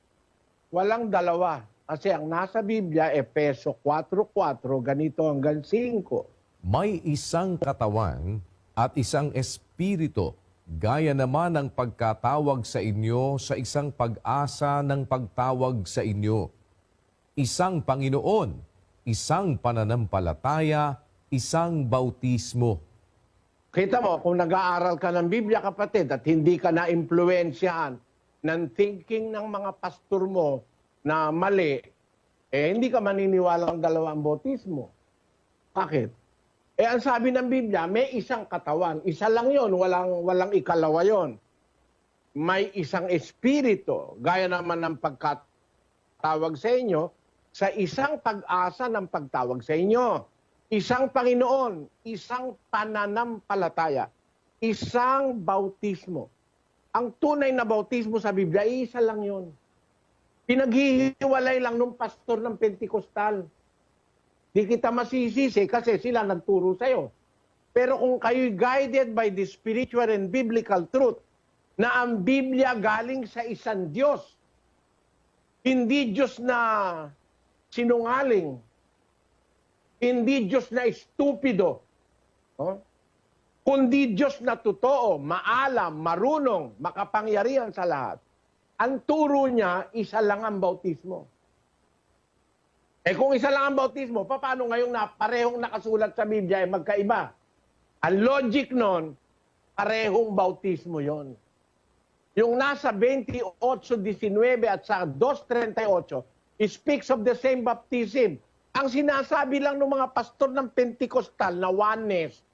Walang dalawa. Kasi ang nasa Biblia, Efeso 4:4, ganito hanggang 5. May isang katawan at isang espiritu, gaya naman ng pagkatawag sa inyo sa isang pag-asa ng pagtawag sa inyo. Isang Panginoon, isang pananampalataya, isang bautismo. Kita mo, kung nag-aaral ka ng Biblia, kapatid, at hindi ka na-impluensyahan ng thinking ng mga pastor mo na mali, hindi ka maniniwala ng dalawang bautismo. Bakit? Ang sabi ng Biblia, may isang katawan. Isa lang yon, walang ikalawa yon. May isang espiritu, gaya naman ng pagkatawag sa inyo, sa isang pag-asa ng pagtawag sa inyo. Isang Panginoon, isang pananampalataya, isang bautismo. Ang tunay na bautismo sa Biblia, isa lang yon. Pinaghihiwalay lang ng pastor ng Pentecostal. Di kita masisisi kasi sila nagturo sa'yo. Pero kung kayo'y guided by the spiritual and biblical truth, na ang Biblia galing sa isang Diyos, hindi Diyos na sinungaling, hindi Diyos na estupido, kundi Diyos na totoo, maalam, marunong, makapangyarihan sa lahat. Ang turo niya, isa lang ang bautismo. Eh kung isa lang ang bautismo, paano ngayong parehong nakasulat sa Biblia ay magkaiba? Ang logic nun, parehong bautismo yon. Yung nasa 28:19 at sa 2:38, speaks of the same baptism. Ang sinasabi lang ng mga pastor ng Pentecostal na oneness,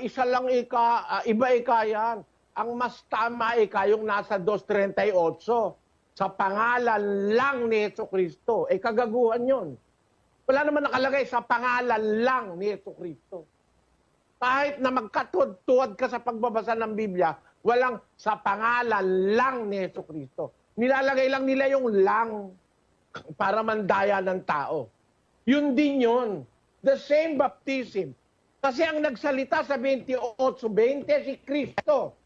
isa lang iba yan. Ang mas tama yung nasa 2:38, sa pangalan lang ni Jesucristo. Kagaguhan yon. Wala naman nakalagay sa pangalan lang ni Jesucristo. Kahit na magkatuwad ka sa pagbabasa ng Biblia, walang sa pangalan lang ni Jesucristo. Nilalagay lang nila yung lang para mandaya ng tao. Yun din yun. The same baptism. Kasi ang nagsalita sa 28:20 si Kristo.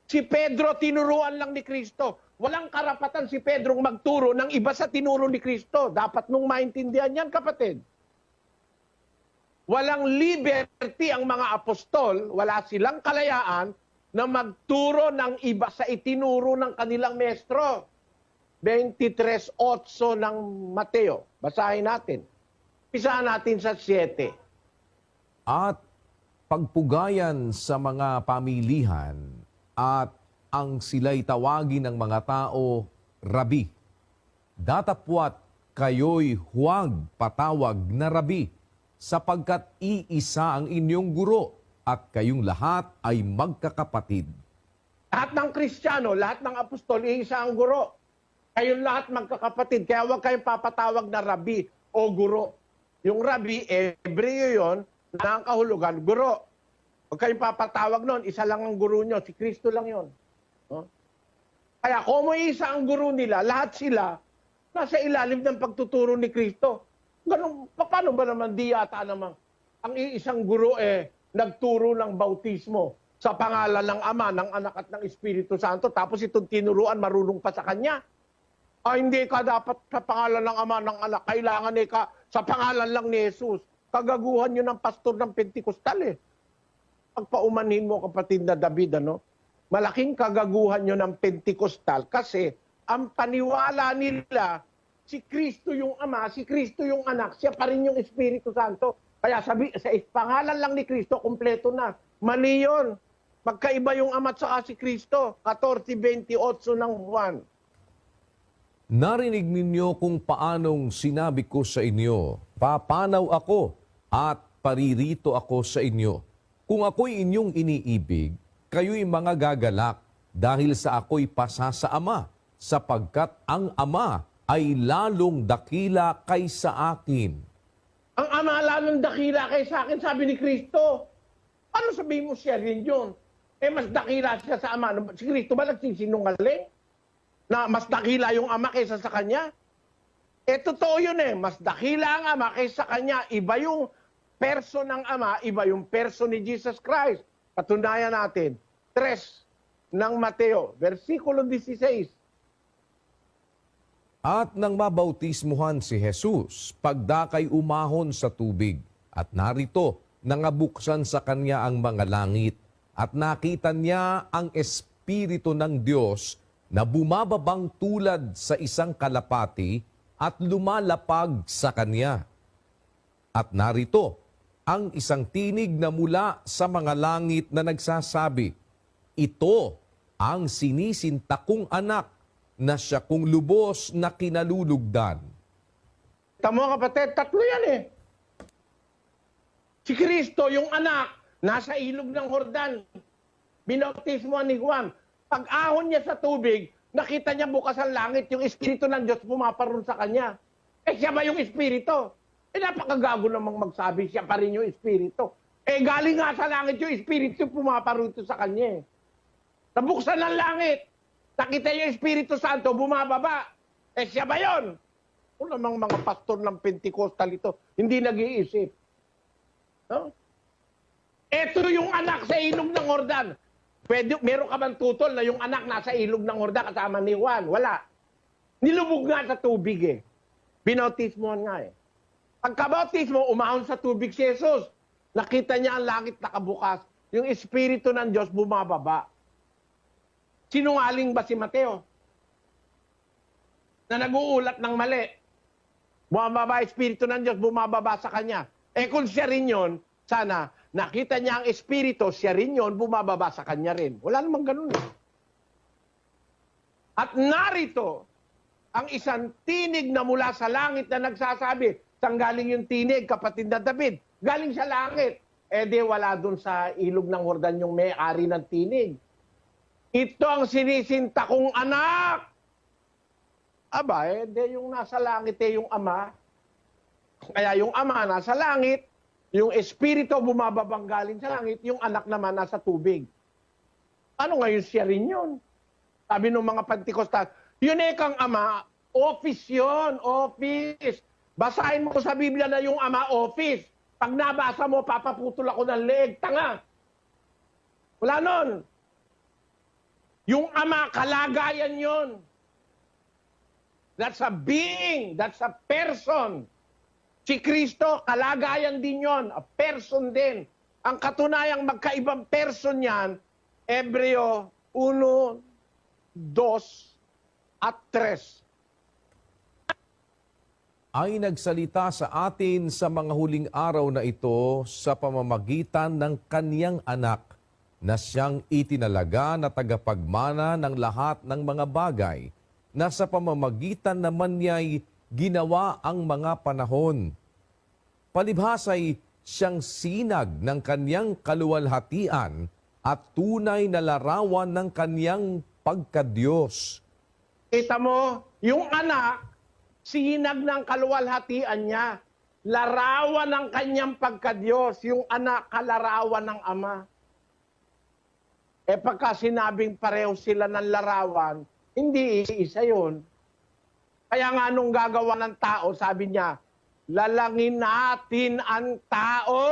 Si Pedro tinuruan lang ni Kristo. Walang karapatan si Pedro magturo ng iba sa tinuro ni Kristo. Dapat nung maintindihan yan, kapatid. Walang liberty ang mga apostol, wala silang kalayaan na magturo ng iba sa itinuro ng kanilang maestro. 23:8 ng Mateo. Basahin natin. Pisahan natin sa 7. At pagpugayan sa mga pamilihan at ang sila'y tawagin ng mga tao, Rabi. Datapwat kayo'y huwag patawag na Rabi, sapagkat iisa ang inyong guro at kayong lahat ay magkakapatid. Lahat ng Kristiyano, lahat ng apostol, iisa ang guro. Kayong lahat magkakapatid, kaya huwag kayong papatawag na Rabi o guro. Yung Rabi, Hebreo yun, na ang kahulugan, guro. Huwag kayong papatawag nun, isa lang ang guro nyo, si Kristo lang yun. Kaya kung may isa ang guro nila, lahat sila nasa ilalim ng pagtuturo ni Kristo. Ganun, paano ba naman di yata naman ang isang guro nagturo ng bautismo sa pangalan ng Ama, ng Anak at ng Espiritu Santo, tapos itong tinuruan marunong pa sa Kanya? Hindi ka dapat sa pangalan ng Ama, ng Anak, kailangan ka sa pangalan lang ni Jesus. Kagaguhan yun ng pastor ng Pentecostal Pagpaumanhin mo, kapatid na David, malaking kagaguhan yun ng Pentecostal kasi ang paniwala nila, si Kristo yung Ama, si Kristo yung Anak, siya pa rin yung Espiritu Santo. Kaya sa pangalan lang ni Kristo, kumpleto na. Mali yun. Magkaiba yung Ama at saka si Kristo. 14:28 ng Juan. Narinig ninyo kung paanong sinabi ko sa inyo, papanaw ako at paririto ako sa inyo. Kung ako'y inyong iniibig, kayo'y mga gagalak dahil sa ako'y pasa sa Ama, sapagkat ang Ama ay lalong dakila kaysa akin. Ang Ama lalong dakila kaysa akin, sabi ni Kristo. Paano sabihin mo siya rin yun? Mas dakila siya sa Ama. Si Kristo ba nagsisinungaling? Na mas dakila yung Ama kaysa sa Kanya? Totoo yun Mas dakila ang Ama kaysa Kanya. Iba yung person ng Ama, iba yung person ni Jesus Christ. Patunayan natin. 3 ng Mateo, versikulo 16. At nang mabautismuhan si Jesus, pagdakay umahon sa tubig, at narito, nangabuksan sa kanya ang mga langit, at nakita niya ang Espiritu ng Diyos na bumababang tulad sa isang kalapati at lumalapag sa kanya. At narito, ang isang tinig na mula sa mga langit na nagsasabi, ito ang sinisinta kong anak na siya kong lubos na kinalulugdan. Tamo kapatid, tatlo yan Si Kristo, yung anak, nasa ilog ng Jordan. Binautismohan ni Juan. Pag-ahon niya sa tubig, nakita niya bukas ang langit, yung Espiritu ng Diyos pumaparoon sa kanya. Siya ba yung Espiritu? Napakagago namang magsabi, siya pa rin yung Espiritu. Galing nga sa langit yung Espiritu, pumaparoon sa kanya. Nabuksan ang langit. Nakita yung Espiritu Santo, bumababa. Siya ba yun? Kung namang mga pastor ng Pentecostal ito, hindi nag-iisip. Ito yung anak sa ilog ng Jordan. Meron ka bang tutol na yung anak nasa ilog ng Jordan kasama ni Juan? Wala. Nilubog nga sa tubig eh. Binautismohan nga eh. Pagkabautismo, umahon sa tubig si Jesus. Nakita niya ang langit nakabukas. Yung Espiritu ng Diyos bumababa. Sinungaling ba si Mateo? Na nag-uulat ng mali. Bumababa Espiritu ng Diyos, bumababa sa kanya. Eh kung siya rin yun, sana nakita niya ang Espiritu, siya rin yun, bumababa sa kanya rin. Wala namang ganun. At narito, ang isang tinig na mula sa langit na nagsasabi, saan galing yung tinig, kapatid na David? Galing sa langit. Eh di wala dun sa ilog ng Jordan yung may-ari ng tinig. Ito ang sinisinta kong anak. Aba, eh di yung nasa langit eh yung ama. Kaya yung ama nasa langit, yung espiritu bumababang galing sa langit, yung anak naman nasa tubig. Ano ngayon siya rin yun? Sabi ng mga Pentikostal, yun eh kang ama, office yun, office. Basahin mo sa Biblia na yung ama, office. Pag nabasa mo, papaputol ako ng leeg, tanga. Wala nun. Yung ama, kalagayan yun. That's a being, that's a person. Si Kristo, kalagayan din yon, a person din. Ang katunayang magkaibang person yan, Hebreo 1, 2, at 3. Ay nagsalita sa atin sa mga huling araw na ito sa pamamagitan ng kaniyang anak na siyang itinalaga na tagapagmana ng lahat ng mga bagay na sa pamamagitan naman niya'y ginawa ang mga panahon. Palibhasa'y siyang sinag ng kaniyang kaluwalhatian at tunay na larawan ng kaniyang pagkadiyos. Kita mo, yung anak, sinag ng kaluwalhatian niya. Larawan ng kanyang pagkadiyos. Yung anak, kalarawan ng ama. Eh pagka sinabing pareho sila ng larawan, hindi isa yun. Kaya nga nung gagawa ng tao, sabi niya, lalangin natin ang tao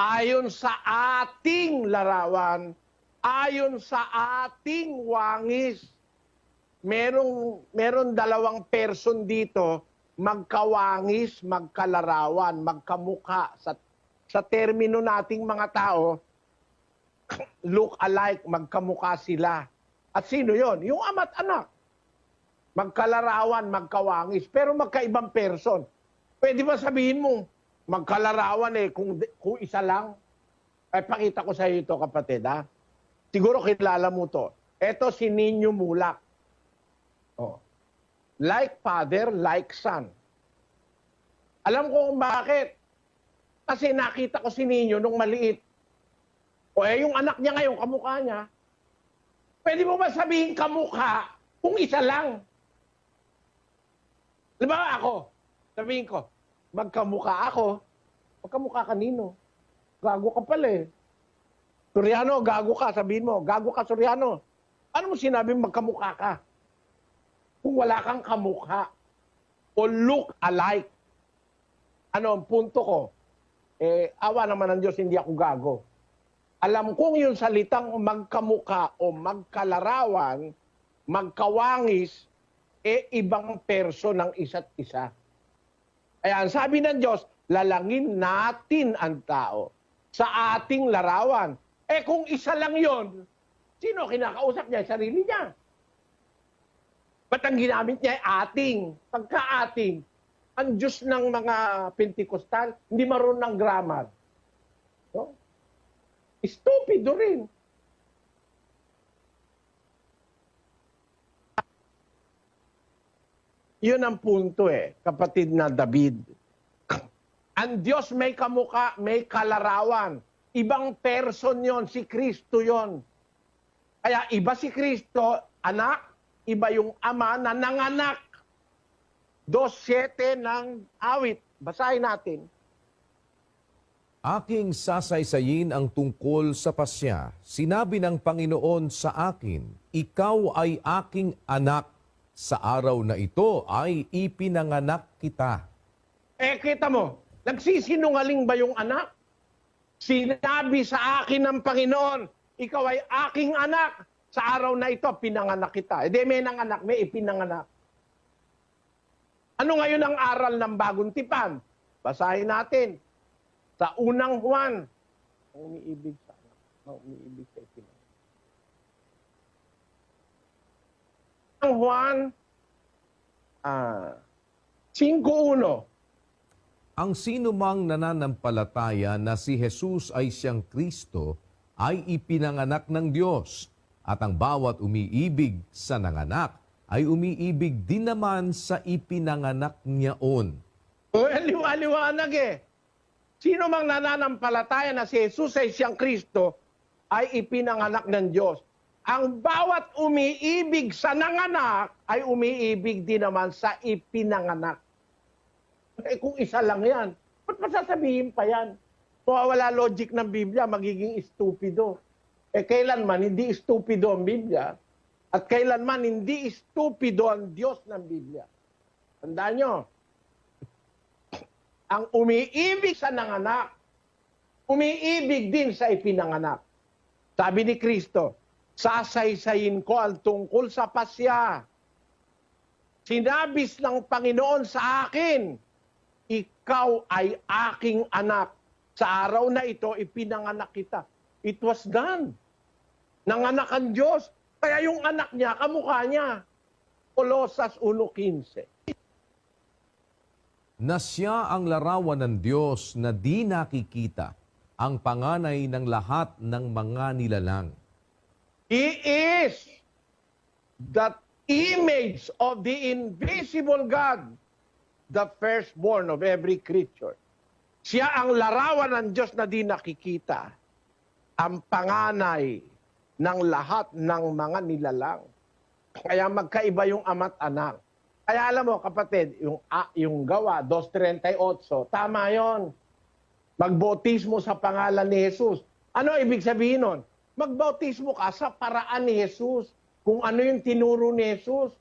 ayon sa ating larawan, ayon sa ating wangis. Meron dalawang person dito, magkawangis, magkalarawan, magkamukha. Sa termino nating mga tao, look alike, magkamukha sila. At sino yon? Yung ama't anak. Magkalarawan, magkawangis, pero magkaibang person. Pwede ba sabihin mo, magkalarawan eh, kung isa lang? Ay, pakita ko sa iyo ito, kapatid, ha? Siguro kilala mo to. Ito si Ninyo Mulak. Oh. Like father, like son. Alam ko kung bakit. Kasi nakita ko si Ninyo nung maliit. O eh, yung anak niya ngayon, kamukha niya. Pwede mo ba sabihin kamukha kung isa lang? Diba ako? Sabihin ko, magkamukha ako. Magkamukha kanino? Gago ka pala eh. Soriano, gago ka. Sabihin mo, gago ka, Soriano. Ano mo sinabi magkamukha ka? Kung wala kang kamukha o look alike. Ano ang punto ko? Eh, awa naman ng Diyos, hindi ako gago. Alam kong yung salitang magkamukha o magkalarawan, magkawangis, eh ibang perso ng isa't isa. Kaya ang sabi ng Diyos, lalangin natin ang tao sa ating larawan. Eh kung isa lang yon, sino kinakausap niya? Sarili niya. Ba't ang ginamit niya ay ating? Pagka-ating, ang Diyos ng mga Pentikostal, hindi marunong ng grammar. No? Stupido rin. Yun ang punto eh, kapatid na David. Ang Diyos may kamukha, may kalarawan. Ibang person yon, si Kristo yon. Kaya iba si Kristo, anak, iba yung ama na nanganak. 2:7 ng awit. Basahin natin. Aking sasaysayin ang tungkol sa pasya. Sinabi ng Panginoon sa akin, ikaw ay aking anak. Sa araw na ito ay ipinanganak kita. Eh, kita mo, nagsisinungaling ba yung anak? Sinabi sa akin ng Panginoon, ikaw ay aking anak. Sa araw na ito, pinanganak kita. Hindi, may nanganak, may ipinanganak. Ano ngayon ang aral ng bagong tipan? Basahin natin. Sa unang Juan, ang umiibig sa anak, ang umiibig sa ipinanganak. Ang Juan 5:1. Ang sinumang nananampalataya na si Jesus ay siyang Kristo ay ipinanganak ng Diyos, at ang bawat umiibig sa nanganak ay umiibig din naman sa ipinanganak niyaon. Liwanag eh. Sino mang nananampalataya na si Jesus ay siyang Kristo ay ipinanganak ng Diyos. Ang bawat umiibig sa nanganak ay umiibig din naman sa ipinanganak. Eh kung isa lang yan, ba't masasabihin pa yan? Kung wala logic ng Biblia, magiging estupido. Eh kailanman hindi estupido ang Biblia at kailanman hindi estupido ang Diyos ng Biblia. Tandaan nyo, ang umiibig sa nanganak, umiibig din sa ipinanganak. Sabi ni Kristo, sasaysayin ko ang tungkol sa pasya. Sinabis ng Panginoon sa akin, ikaw ay aking anak. Sa araw na ito, ipinanganak kita. It was done. Nanganak ang Diyos. Kaya yung anak niya, kamukha niya. Kolosas 1:15. Na siya ang larawan ng Diyos na di nakikita, ang panganay ng lahat ng mga nilalang. He is the image of the invisible God, the firstborn of every creature. Siya ang larawan ng Diyos na di nakikita, ang panganay ng lahat ng mga nilalang. Kaya magkaiba yung ama't anak. Kaya alam mo kapatid, yung gawa, 2:38, tama yon. Magbautismo sa pangalan ni Jesus. Ano ibig sabihin nun? Magbautismo ka sa paraan ni Jesus. Kung ano yung tinuro ni Jesus.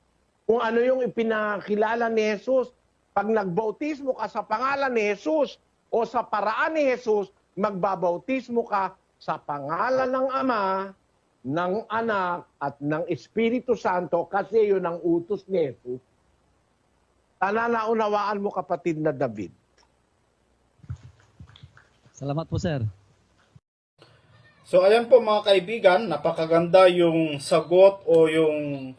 Kung ano yung ipinakilala ni Jesus. Pag nagbautismo ka sa pangalan ni Jesus o sa paraan ni Jesus, magbabautismo ka sa pangalan ng Ama, ng Anak, at ng Espiritu Santo kasi yun ang utos ni Jesus. Sana naunawaan mo kapatid na David. Salamat po, sir. So ayan po mga kaibigan, napakaganda yung sagot o yung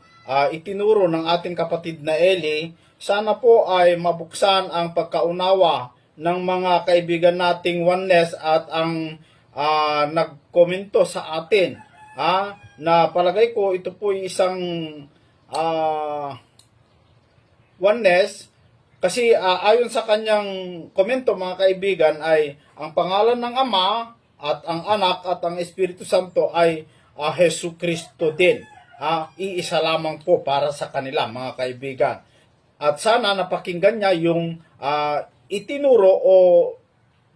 itinuro ng ating kapatid na Eli. Sana po ay mabuksan ang pagkaunawa ng mga kaibigan nating oneness at ang nagkomento sa atin. Na palagay ko ito po isang oneness kasi ayon sa kanyang komento mga kaibigan ay ang pangalan ng Ama at ang Anak at ang Espiritu Santo ay Jesu Kristo din. Iisa lamang po para sa kanila mga kaibigan. At sana napakinggan niya yung itinuro o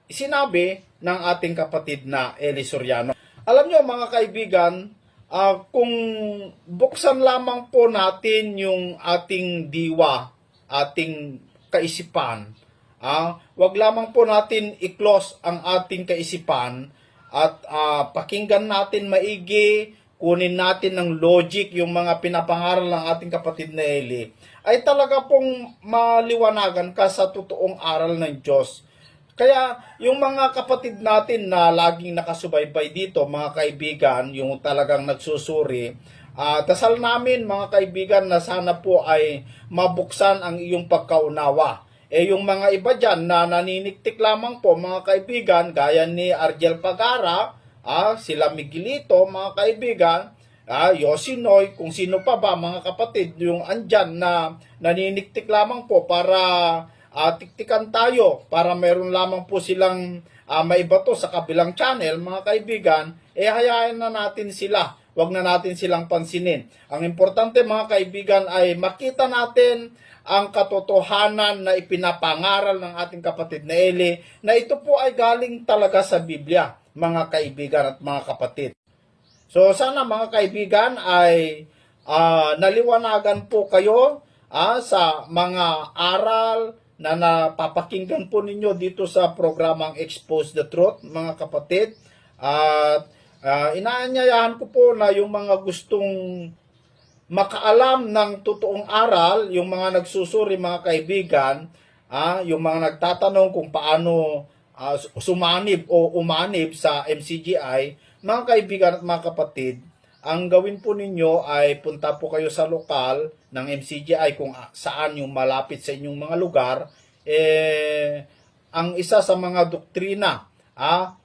sinabi ng ating kapatid na Eli Soriano. Alam niyo mga kaibigan, kung buksan lamang po natin yung ating diwa, ating kaisipan, wag lamang po natin i-close ang ating kaisipan at pakinggan natin maigi, kunin natin ng logic yung mga pinapangaral ng ating kapatid na Eli, ay talaga pong maliwanagan ka sa totoong aral ng Diyos. Kaya yung mga kapatid natin na laging nakasubaybay dito, mga kaibigan, yung talagang nagsusuri, dasal namin mga kaibigan na sana po ay mabuksan ang iyong pagkaunawa. Yung mga iba dyan na naniniktik lamang po mga kaibigan, gaya ni Argel Pagara, sila Miguelito mga kaibigan, Yosinoy, kung sino pa ba mga kapatid, yung andyan na naniniktik lamang po para tiktikan tayo para meron lamang po silang maibato sa kabilang channel, mga kaibigan, hayaan na natin sila. Huwag na natin silang pansinin. Ang importante mga kaibigan ay makita natin ang katotohanan na ipinapangaral ng ating kapatid na Eli, na ito po ay galing talaga sa Biblia, mga kaibigan at mga kapatid. So sana mga kaibigan ay naliwanagan po kayo sa mga aral na napapakinggan po ninyo dito sa programang Expose the Truth, mga kapatid. At inaanyayahan ko po na yung mga gustong makaalam ng totoong aral, yung mga nagsusuri, mga kaibigan, yung mga nagtatanong kung paano sumanib o umanib sa MCGI, mga kaibigan at mga kapatid, ang gawin po ninyo ay punta po kayo sa lokal ng MCGI kung saan yung malapit sa inyong mga lugar. Ang isa sa mga doktrina,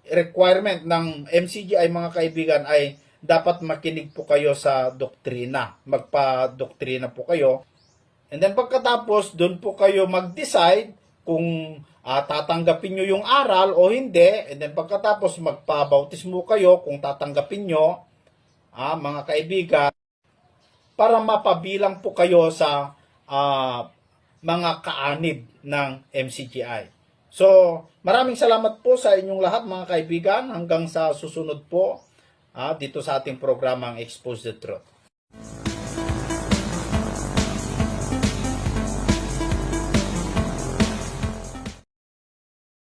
requirement ng MCGI, mga kaibigan, ay dapat makinig po kayo sa doktrina. Magpa-doktrina po kayo. And then pagkatapos, doon po kayo mag-decide kung tatanggapin nyo yung aral o hindi. And then pagkatapos, magpabautismo kayo kung tatanggapin nyo, mga kaibigan, para mapabilang po kayo sa mga kaanib ng MCGI. So, maraming salamat po sa inyong lahat, mga kaibigan. Hanggang sa susunod po dito sa ating programang Expose the Truth.